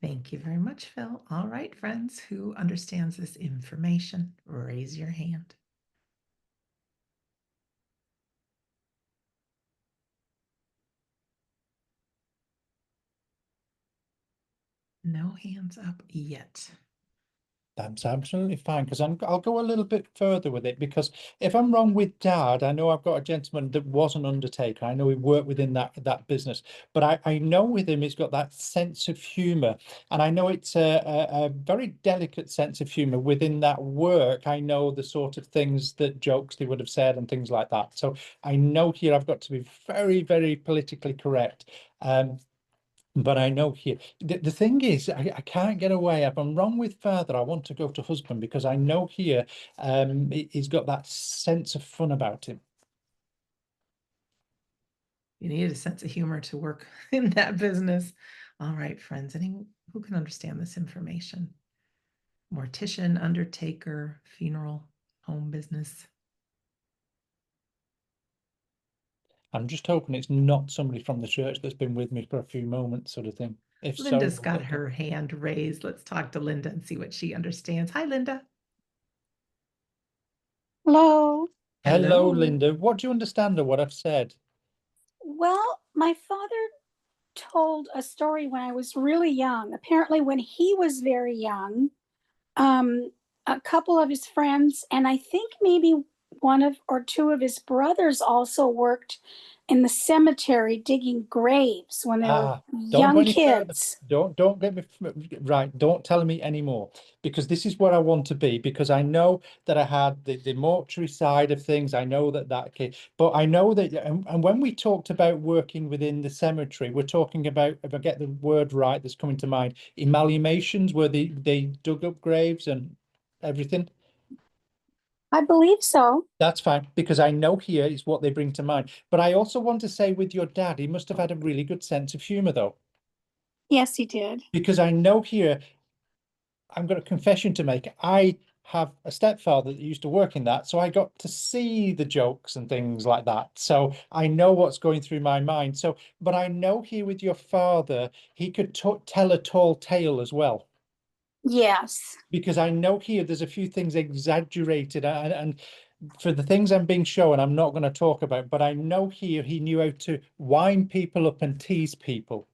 Thank you very much, Phil. All right, friends, who understands this information? Raise your hand. No hands up yet. That's absolutely fine, because I'll go a little bit further with it, because if I'm wrong with dad, I know I've got a gentleman that was an undertaker. I know he worked within that business, but I know with him he's got that sense of humor, and I know it's a very delicate sense of humor within that work. I know the sort of things that jokes they would have said and things like that. So I know here I've got to be very, very politically correct. But I know here, the thing is, I can't get away. If I'm wrong with father, I want to go to husband, because I know here he's got that sense of fun about him. You need a sense of humor to work in that business. All right, friends, anyone who can understand this information? Mortician, undertaker, funeral, home business. I'm just hoping it's not somebody from the church that's been with me for a few moments, sort of thing. If so, Linda's we'll got get her hand raised. Let's talk to Linda and see what she understands. Hi, Linda. Hello. Hello, Linda. What do you understand of what I've said? Well, my father told a story when I was really young. Apparently, when he was very young, a couple of his friends, and I think maybe one of or two of his brothers also worked in the cemetery digging graves when they were Don't go young any further. kids. Don't get me right. Don't tell me anymore, because this is where I want to be, because I know that I had the mortuary side of things. I know that case, but I know that, and when we talked about working within the cemetery, we're talking about, if I get the word right that's coming to mind, embalmations, where they dug up graves and everything. I believe so. That's fine, because I know here is what they bring to mind. But I also want to say, with your dad, he must have had a really good sense of humor, though. Yes, he did. Because I know here, I've got a confession to make. I have a stepfather that used to work in that, so I got to see the jokes and things like that. So I know what's going through my mind. So, but I know here with your father, he could tell a tall tale as well. Yes. Because I know here there's a few things exaggerated, and for the things I'm being shown, I'm not going to talk about, but I know here he knew how to wind people up and tease people.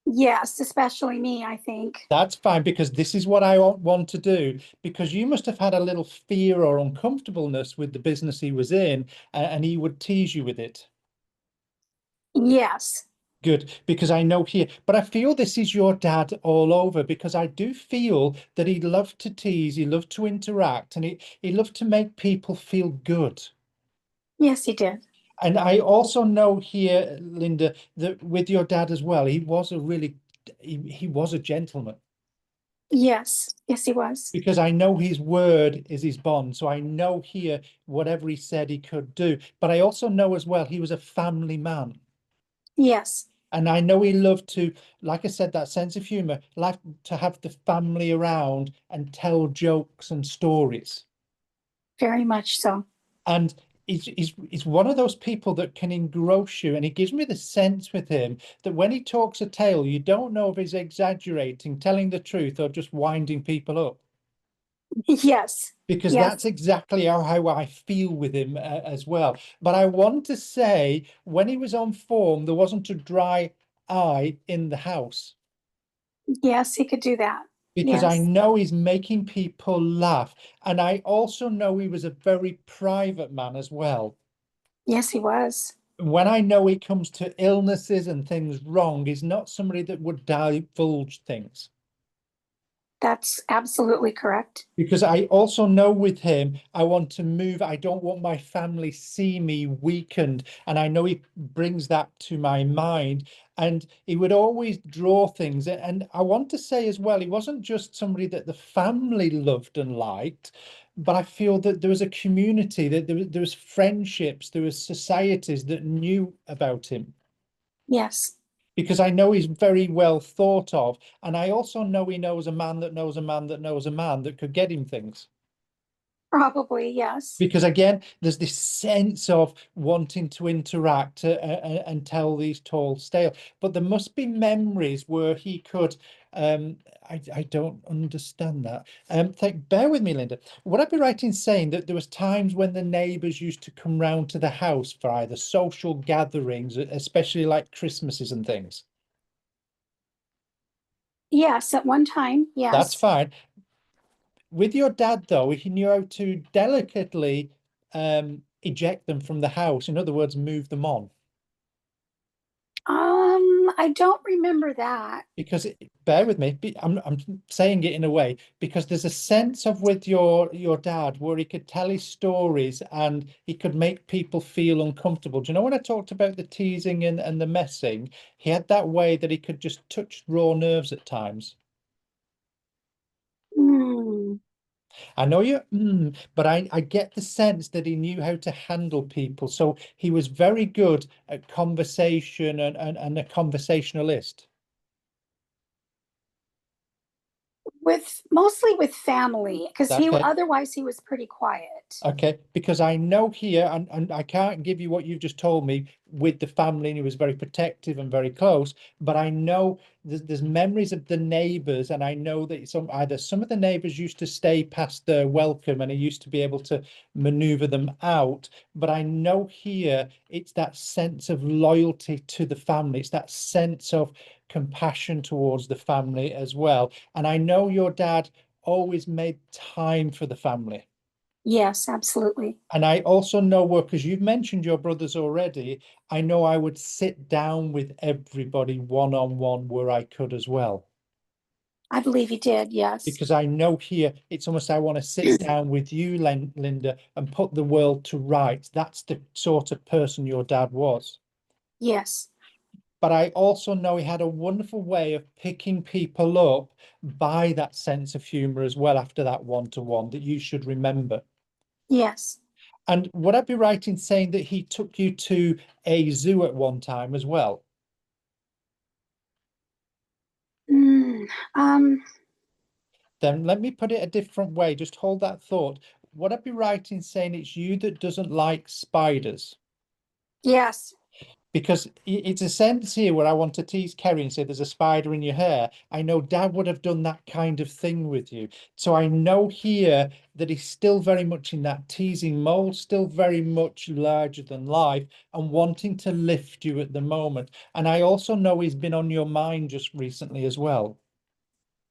Yes, especially me, I think. That's fine, because this is what I want to do, because you must have had a little fear or uncomfortableness with the business he was in, and he would tease you with it. Yes. Good, because I know here, but I feel this is your dad all over, because I do feel that he loved to tease, he loved to interact, and he loved to make people feel good. Yes, he did. And I also know here, Linda, that with your dad as well, he was he was a gentleman, Yes. Yes, he was. because I know his word is his bond. So I know here whatever he said he could do. But I also know as well he was a family man. Yes. And I know he loved to, like I said, that sense of humor, like to have the family around and tell jokes and stories. Very much so. And he's one of those people that can engross you, and he gives me the sense with him that when he talks a tale, you don't know if he's exaggerating, telling the truth, or just winding people up. Yes. Because Yes. that's exactly how I feel with him as well. But I want to say, when he was on form, there wasn't a dry eye in the house, Yes, he could do that. because I Yes. know he's making people laugh. And I also know he was a very private man as well. Yes, he was. When I know it comes to illnesses and things wrong, he's not somebody that would divulge things. That's absolutely correct. Because I also know with him, I want to move. I don't want my family see me weakened. And I know he brings that to my mind. And he would always draw things. And I want to say as well, he wasn't just somebody that the family loved and liked, but I feel that there was a community, that there was friendships, there was societies that knew about him. Yes. Because I know he's very well thought of, and I also know he knows a man that knows a man that knows a man that could get him things. Probably, yes. Because again, there's this sense of wanting to interact and tell these tall tales, but there must be memories where he could. I don't understand that. Bear with me, Linda. Would I be right in saying that there was times when the neighbours used to come round to the house for either social gatherings, especially like Christmases and things? Yes, at one time, That's yes. fine. With your dad, though, he knew how to delicately eject them from the house. In other words, move them on. I don't remember that. Because bear with me, I'm saying it in a way, because there's a sense of with your dad where he could tell his stories and he could make people feel uncomfortable. Do you know when I talked about the teasing and the messing? He had that way that he could just touch raw nerves at times. Hmm. I know you, but I get the sense that he knew how to handle people. So he was very good at conversation and a conversationalist. Mostly with family, because Okay. otherwise he was pretty quiet. Okay, because I know here, and I can't give you what you've just told me with the family, and he was very protective and very close, but I know there's memories of the neighbours, and I know that some of the neighbours used to stay past their welcome, and he used to be able to maneuver them out. But I know here it's that sense of loyalty to the family, it's that sense of compassion towards the family as well. And I know your dad always made time for the family. Yes, absolutely. And I also know, because you've mentioned your brothers already, I know I would sit down with everybody one-on-one where I could as well. I believe he did, yes. Because I know here, it's almost I want to sit down with you, Linda, and put the world to rights. That's the sort of person your dad was. Yes. But I also know he had a wonderful way of picking people up by that sense of humor as well after that one-to-one that you should remember. Yes. And would I be right in saying that he took you to a zoo at one time as well? Mm, um, Then let me put it a different way. Just hold that thought. Would I be right in saying it's you that doesn't like spiders? yes. Because it's a sense here where I want to tease Kerry and say there's a spider in your hair. I know Dad would have done that kind of thing with you. So I know here that he's still very much in that teasing mold, still very much larger than life and wanting to lift you at the moment. And I also know he's been on your mind just recently as well.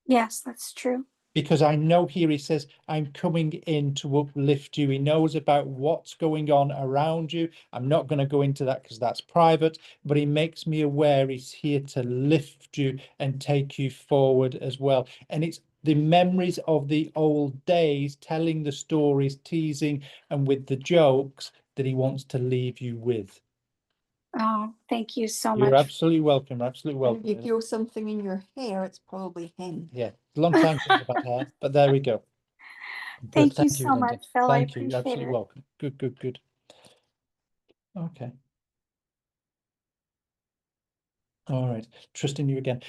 Yes, that's true. Because I know here he says, I'm coming in to uplift you. He knows about what's going on around you. I'm not going to go into that because that's private, but he makes me aware he's here to lift you and take you forward as well. And it's the memories of the old days, telling the stories, teasing, and with the jokes that he wants to leave you with. Oh, thank you so You're much. absolutely welcome. Absolutely And if you welcome. feel something in your hair, it's probably him. Yeah, a long time since I've had hair, but there we go. But Thank you thank you, so Linda. much, Phil. I Thank you. You're appreciate absolutely it. welcome. Good, good, good. Okay. All right, trusting you again.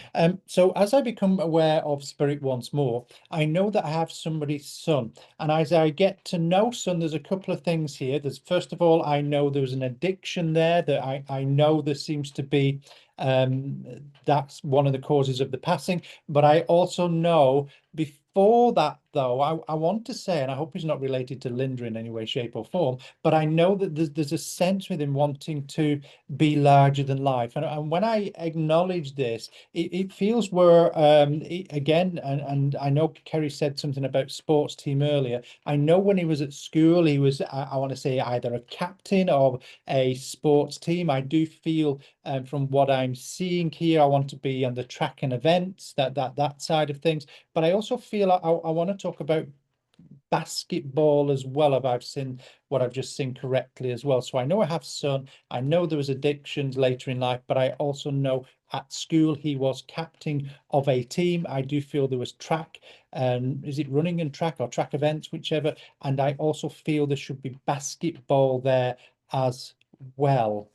So as I become aware of spirit once more, I know that I have somebody's son, and as I get to know son, there's a couple of things here. There's first of all, I know there's an addiction there that I know there seems to be. That's one of the causes of the passing, but I also know before that, though, I want to say, and I hope he's not related to Linda in any way, shape, or form, but I know that there's a sense with him wanting to be larger than life. And when I acknowledge this, it feels where, again, and I know Kerry said something about sports team earlier. I know when he was at school, he was, I want to say, either a captain of a sports team. I do feel from what I'm seeing here, I want to be on the track and events, that side of things. But I also feel I want to talk about basketball as well, if I've seen what I've just seen correctly as well. So I know I have son, I know there was addictions later in life, but I also know at school he was captain of a team. I do feel there was track, is it running and track or track events, whichever, and I also feel there should be basketball there as well.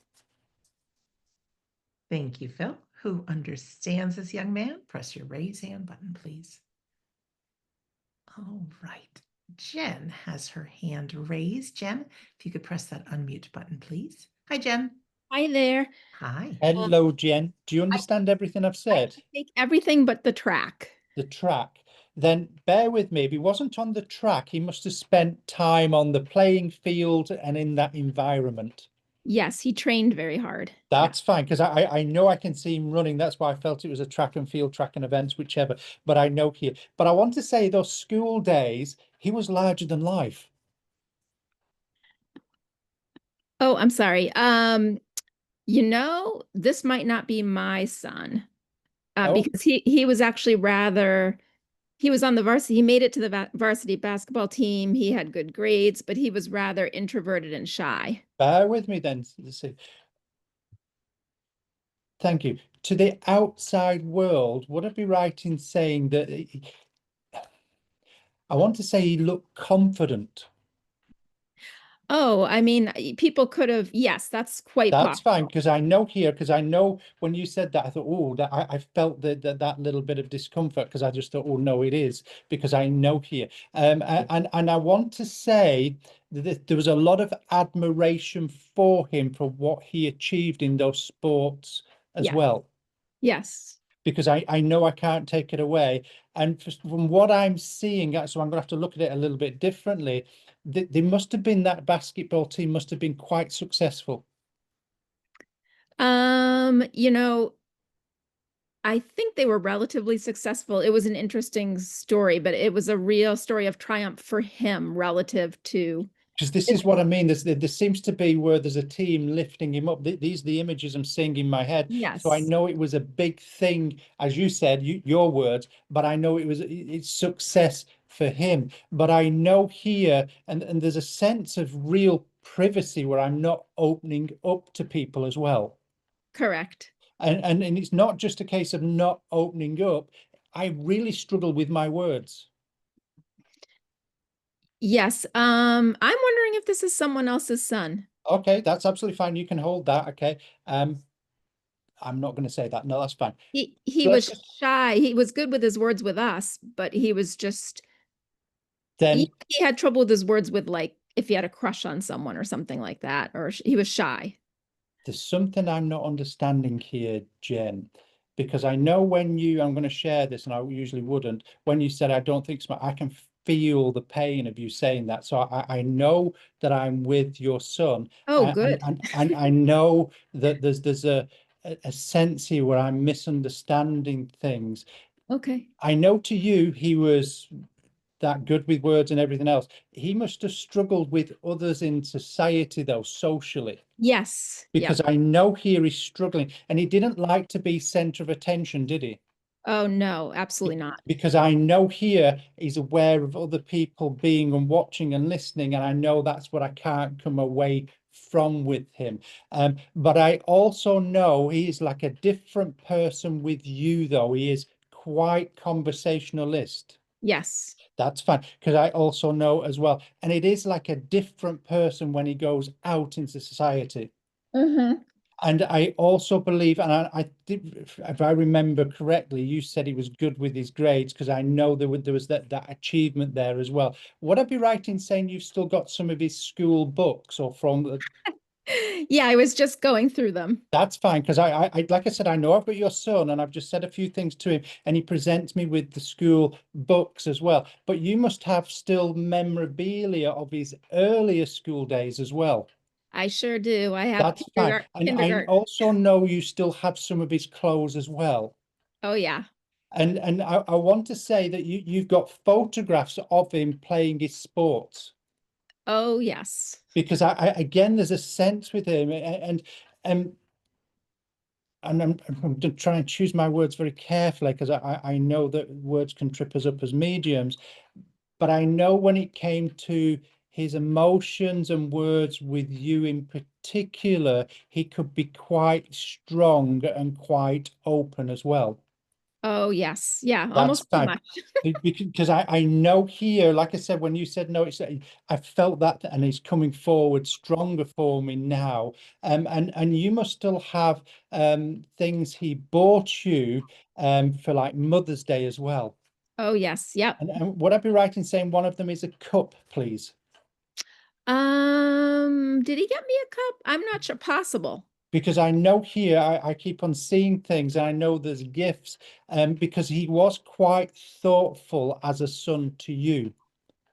Thank you, Phil. Who understands this young man? Press your raise hand button, please. All right. Jen has her hand raised. Jen, if you could press that unmute button, please. Hi, Jen. Hi there. Hi. Hello, Jen. Do you understand everything I've said? Take everything but the track. The track. Then bear with me. If he wasn't on the track, he must have spent time on the playing field and in that environment. Yes, he trained very hard. That's fine, because I know I can see him running. That's why I felt it was a track and field, track and events, whichever. But I know here. But I want to say those school days, he was larger than life. Oh, I'm sorry. This might not be my son. Oh. Because he was actually he was on the varsity. He made it to the varsity basketball team. He had good grades, but he was rather introverted and shy. Bear with me then. Thank you. To the outside world, would I be right in saying that I want to say he looked confident? Oh, I mean, people could have, yes, that's quite That's fine, possible. because I know here, because I know when you said that, I thought, oh, that I felt that little bit of discomfort, because I just thought, oh no, it is, because I know here. And I want to say that there was a lot of admiration for him for what he achieved in those sports as Yeah. well, Yes. because I know I can't take it away. And from what I'm seeing, so I'm gonna have to look at it a little bit differently. They must have been, that basketball team must have been quite successful. You know, I think they were relatively successful. It was an interesting story, but it was a real story of triumph for him relative to, Because this is what I mean. There seems to be where there's a team lifting him up. These are the images I'm seeing in my head. So I yes, know it was a big thing, as you said, your words, but I know it's success for him. But I know here, and there's a sense of real privacy where I'm not opening up to people as well. correct. And it's not just a case of not opening up. I really struggle with my words. Yes. I'm wondering if this is someone else's son. Okay, that's absolutely fine. You can hold that. Okay. I'm not going to say that. No, that's fine. He So let's was just shy. He was good with his words with us, but he was just then he had trouble with his words with, like, if he had a crush on someone or something like that, or he was shy. there's something I'm not understanding here, Jen, because I know when I'm going to share this, and I usually wouldn't, when you said I don't think so, I can feel the pain of you saying that. So I know that I'm with your son, Oh, good. and I know that there's a sense here where I'm misunderstanding things. Okay. I know to you he was that good with words and everything else. He must have struggled with others in society, though, socially, Yes. because Yep. I know here he's struggling, and he didn't like to be center of attention, did he? Oh, no, absolutely not. Because I know here he's aware of other people being and watching and listening, and I know that's what I can't come away from with him. But I also know he is like a different person with you, though. He is quite conversationalist. Yes. That's fine, because I also know as well, and it is like a different person when he goes out into society. Mm-hmm. And I also believe, and I did, if I remember correctly, you said he was good with his grades, because I know there was that achievement there as well. Would I be right in saying you've still got some of his school books, or from the? Yeah, I was just going through them. That's fine, because I like I said, I know I've got your son, and I've just said a few things to him, and he presents me with the school books as well. But you must have still memorabilia of his earlier school days as well. I sure do. I have That's fine. And I kindergarten. also know you still have some of his clothes as well. Oh, yeah. And I want to say that you've got photographs of him playing his sports, Oh, yes. because I again, there's a sense with him, and I'm to try and choose my words very carefully, because I know that words can trip us up as mediums, but I know when it came to his emotions and words with you in particular, he could be quite strong and quite open as well. Oh, yes. Yeah, That's almost too fine. much. Because I know here, like I said, when you said no, I felt that, and he's coming forward stronger for me now. And you must still have things he bought you for like Mother's Day as well. Oh, yes. Yep. And would I be right in saying one of them is a cup, please? Did he get me a cup? I'm not sure. Possible. Because I know here I keep on seeing things, and I know there's gifts, because he was quite thoughtful as a son to you.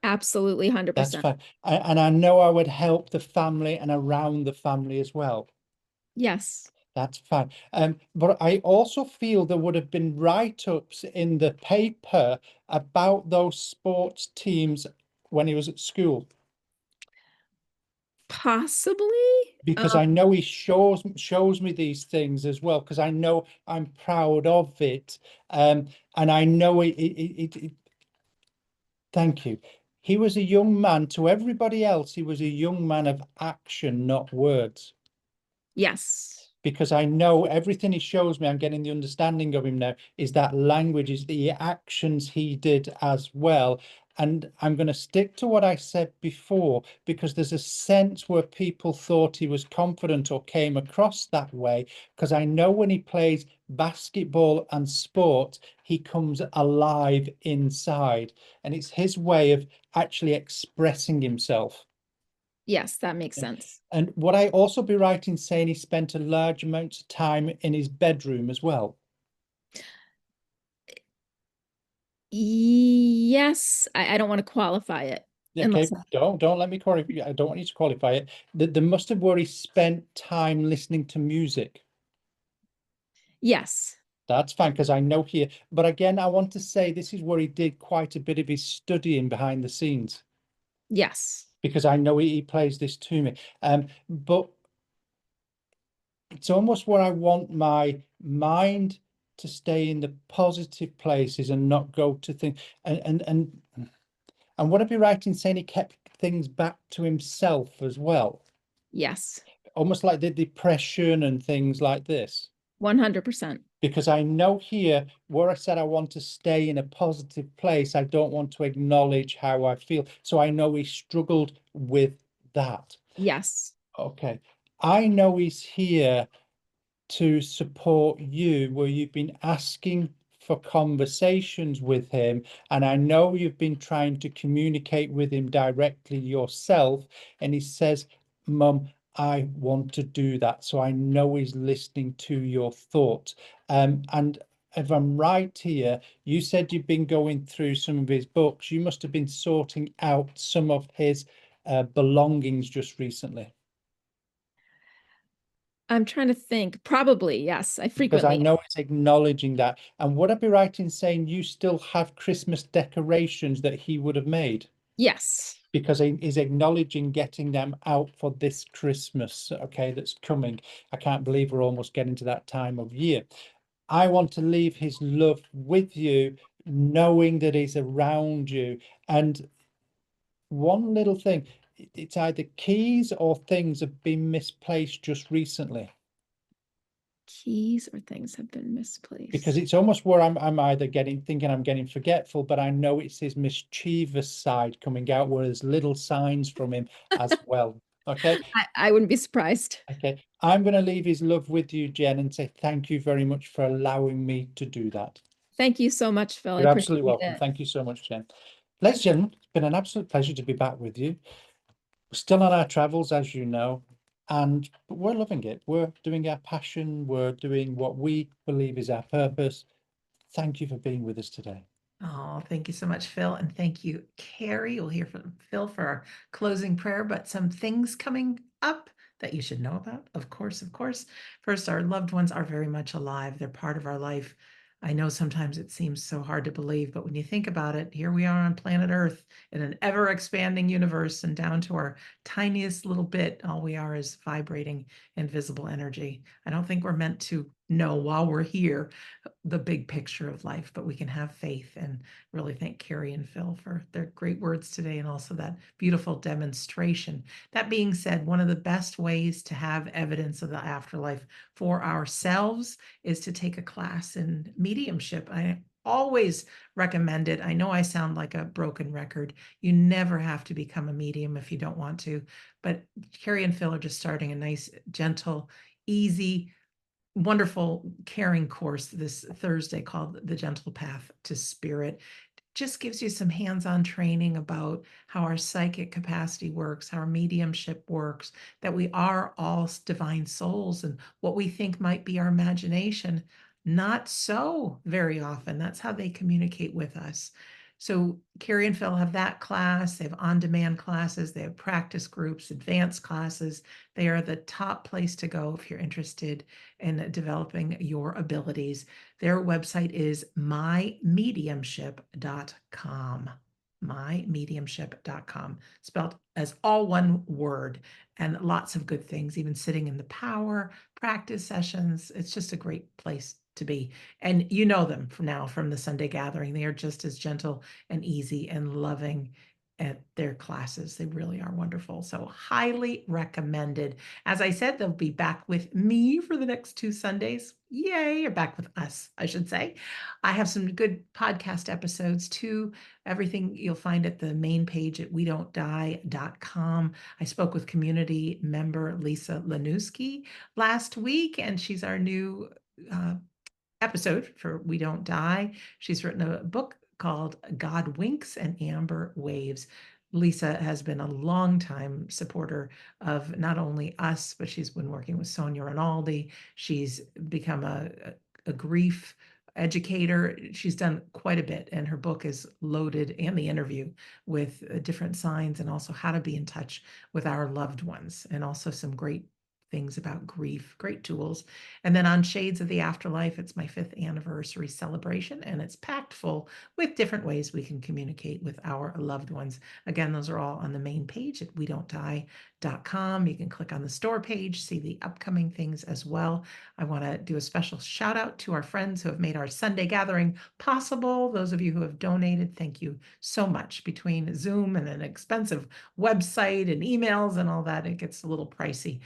Absolutely, That's 100%. fine. And I know I would help the family and around the family as well. Yes. That's fine. But I also feel there would have been write-ups in the paper about those sports teams when he was at school, Possibly. because I know he shows me these things as well, because I know I'm proud of it. And I know thank you. He was a young man. To everybody else, he was a young man of action, not words. Yes. Because I know everything he shows me, I'm getting the understanding of him now, is that language, is the actions he did as well. And I'm going to stick to what I said before, because there's a sense where people thought he was confident or came across that way, because I know when he plays basketball and sport, he comes alive inside, and it's his way of actually expressing himself. Yes, that makes sense. And would I also be right in saying he spent a large amount of time in his bedroom as well? Yes, I don't want to qualify it. Okay, Unless don't let me qualify. I don't want you to qualify it. There must have where he spent time listening to music. yes. That's fine, because I know here. But again, I want to say this is where he did quite a bit of his studying behind the scenes, Yes. because I know he plays this to me. But it's almost where I want my mind to stay in the positive places and not go to things. And would I be right in saying he kept things back to himself as well? Yes. Almost like the depression and things like this. 100%. Because I know here where I said I want to stay in a positive place, I don't want to acknowledge how I feel. So I know he struggled with that. Yes. Okay. I know he's here to support you, where you've been asking for conversations with him, and I know you've been trying to communicate with him directly yourself, and he says, Mum, I want to do that. So I know he's listening to your thoughts. And if I'm right here, you said you've been going through some of his books. You must have been sorting out some of his belongings just recently. I'm trying to think. Probably, yes. I Because frequently. I know it's acknowledging that. And would I be right in saying you still have Christmas decorations that he would have made? Yes. Because he is acknowledging getting them out for this Christmas, okay, that's coming. I can't believe we're almost getting to that time of year. I want to leave his love with you, knowing that he's around you. And one little thing, it's either keys or things have been misplaced just recently. Keys or things have been misplaced. Because it's almost where I'm either thinking I'm getting forgetful, but I know it's his mischievous side coming out, where there's little signs from him as well. Okay. I wouldn't be surprised. Okay. I'm going to leave his love with you, Jen, and say thank you very much for allowing me to do that. Thank you so much, Phil. You're I absolutely appreciate welcome. it. Thank you so much, Jen. Ladies and gentlemen, it's been an absolute pleasure to be back with you. We're still on our travels, as you know, and we're loving it. We're doing our passion. We're doing what we believe is our purpose. Thank you for being with us today. Oh, thank you so much, Phil. And thank you, Kerry. We'll hear from Phil for our closing prayer, but some things coming up that you should know about. Of course, of course. First, our loved ones are very much alive. They're part of our life. I know sometimes it seems so hard to believe, but when you think about it, here we are on planet Earth in an ever expanding universe, and down to our tiniest little bit, all we are is vibrating invisible energy. I don't think we're meant to know while we're here the big picture of life, but we can have faith, and really thank Kerry and Phil for their great words today, and also that beautiful demonstration. That being said, one of the best ways to have evidence of the afterlife for ourselves is to take a class in mediumship. I always recommend it. I know I sound like a broken record. You never have to become a medium if you don't want to, but Kerry and Phil are just starting a nice, gentle, easy, wonderful, caring course this Thursday called The Gentle Path to Spirit. Just gives you some hands-on training about how our psychic capacity works, how our mediumship works, that we are all divine souls, and what we think might be our imagination, not so very often. That's how they communicate with us. So Kerry and Phil have that class. They have on-demand classes. They have practice groups, advanced classes. They are the top place to go if you're interested in developing your abilities. Their website is mymediumship.com. Mymediumship.com, spelled as all one word, and lots of good things, even sitting in the power, practice sessions. It's just a great place to be. And you know them from now from the Sunday gathering. They are just as gentle and easy and loving at their classes. They really are wonderful. So highly recommended. As I said, they'll be back with me for the next 2 Sundays. Yay, or back with us, I should say. I have some good podcast episodes too. Everything you'll find at the main page at wedon'tdie.com. I spoke with community member Lisa Lanuski last week, and she's our new episode for We Don't Die. She's written a book called God Winks and Amber Waves. Lisa has been a longtime supporter of not only us, but she's been working with Sonia Rinaldi. She's become a grief educator. She's done quite a bit, and her book is loaded, and the interview with different signs, and also how to be in touch with our loved ones, and also some great things about grief, great tools. And then on Shades of the Afterlife, it's my 5th anniversary celebration, and it's packed full with different ways we can communicate with our loved ones. Again, those are all on the main page at wedon'tdie.com. You can click on the store page, see the upcoming things as well. I want to do a special shout out to our friends who have made our Sunday gathering possible. Those of you who have donated, thank you so much. Between Zoom and an expensive website and emails and all that, it gets a little pricey.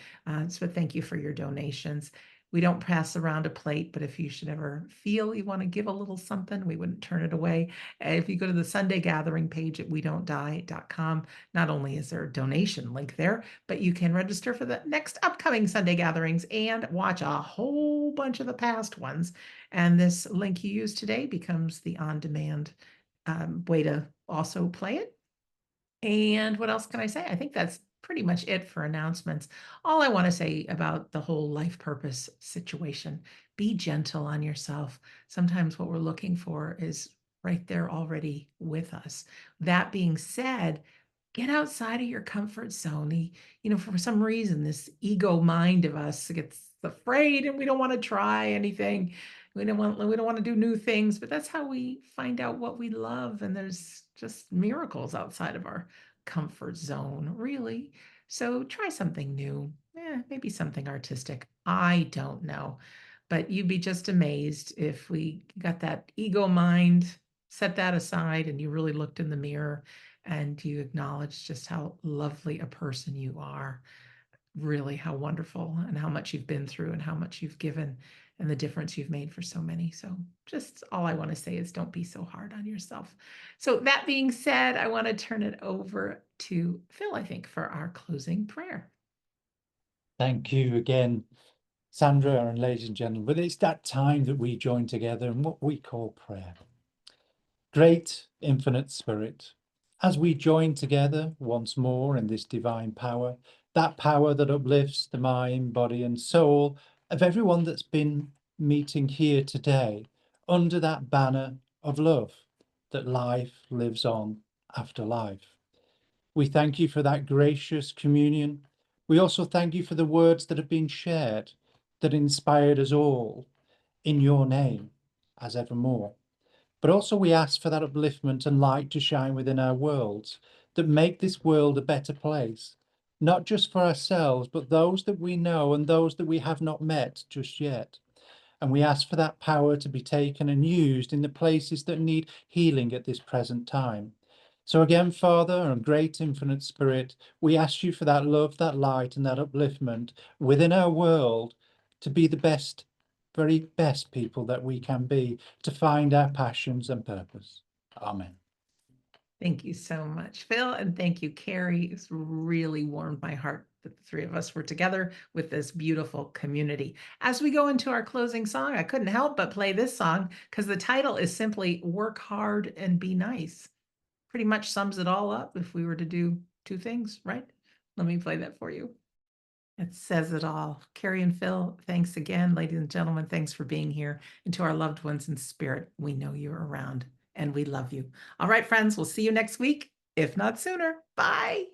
So thank you for your donations. We don't pass around a plate, but if you should ever feel you want to give a little something, we wouldn't turn it away. If you go to the Sunday gathering page at wedon'tdie.com, not only is there a donation link there, but you can register for the next upcoming Sunday gatherings and watch a whole bunch of the past ones. And this link you use today becomes the on-demand way to also play it. And what else can I say? I think that's pretty much it for announcements. All I want to say about the whole life purpose situation, be gentle on yourself. Sometimes what we're looking for is right there already with us. That being said, get outside of your comfort zone. For some reason, this ego mind of us gets afraid and we don't want to try anything. We don't want to do new things, but that's how we find out what we love. And there's just miracles outside of our comfort zone, really. So try something new. Maybe something artistic. I don't know. But you'd be just amazed if we got that ego mind, set that aside, and you really looked in the mirror and you acknowledge just how lovely a person you are, really how wonderful and how much you've been through and how much you've given and the difference you've made for so many. So just all I want to say is don't be so hard on yourself. So that being said, I want to turn it over to Phil, I think, for our closing prayer. Thank you again, Sandra, and ladies and gentlemen. But it's that time that we join together in what we call prayer. Great infinite Spirit, as we join together once more in this divine power, that power that uplifts the mind, body, and soul of everyone that's been meeting here today, under that banner of love, that life lives on after life. We thank you for that gracious communion. We also thank you for the words that have been shared, that inspired us all in your name as evermore. But also we ask for that upliftment and light to shine within our worlds, that make this world a better place, not just for ourselves, but those that we know and those that we have not met just yet. And we ask for that power to be taken and used in the places that need healing at this present time. So again, Father and great infinite Spirit, we ask you for that love, that light, and that upliftment within our world to be the best, very best people that we can be, to find our passions and purpose. Amen. Thank you so much, Phil. And thank you, Kerry. It's really warmed my heart that the three of us were together with this beautiful community. As we go into our closing song, I couldn't help but play this song because the title is simply Work Hard and Be Nice. Pretty much sums it all up if we were to do two things, right? Let me play that for you. It says it all. Kerry and Phil, thanks again. Ladies and gentlemen, thanks for being here. And to our loved ones in spirit, we know you're around and we love you. All right, friends, we'll see you next week, if not sooner. Bye.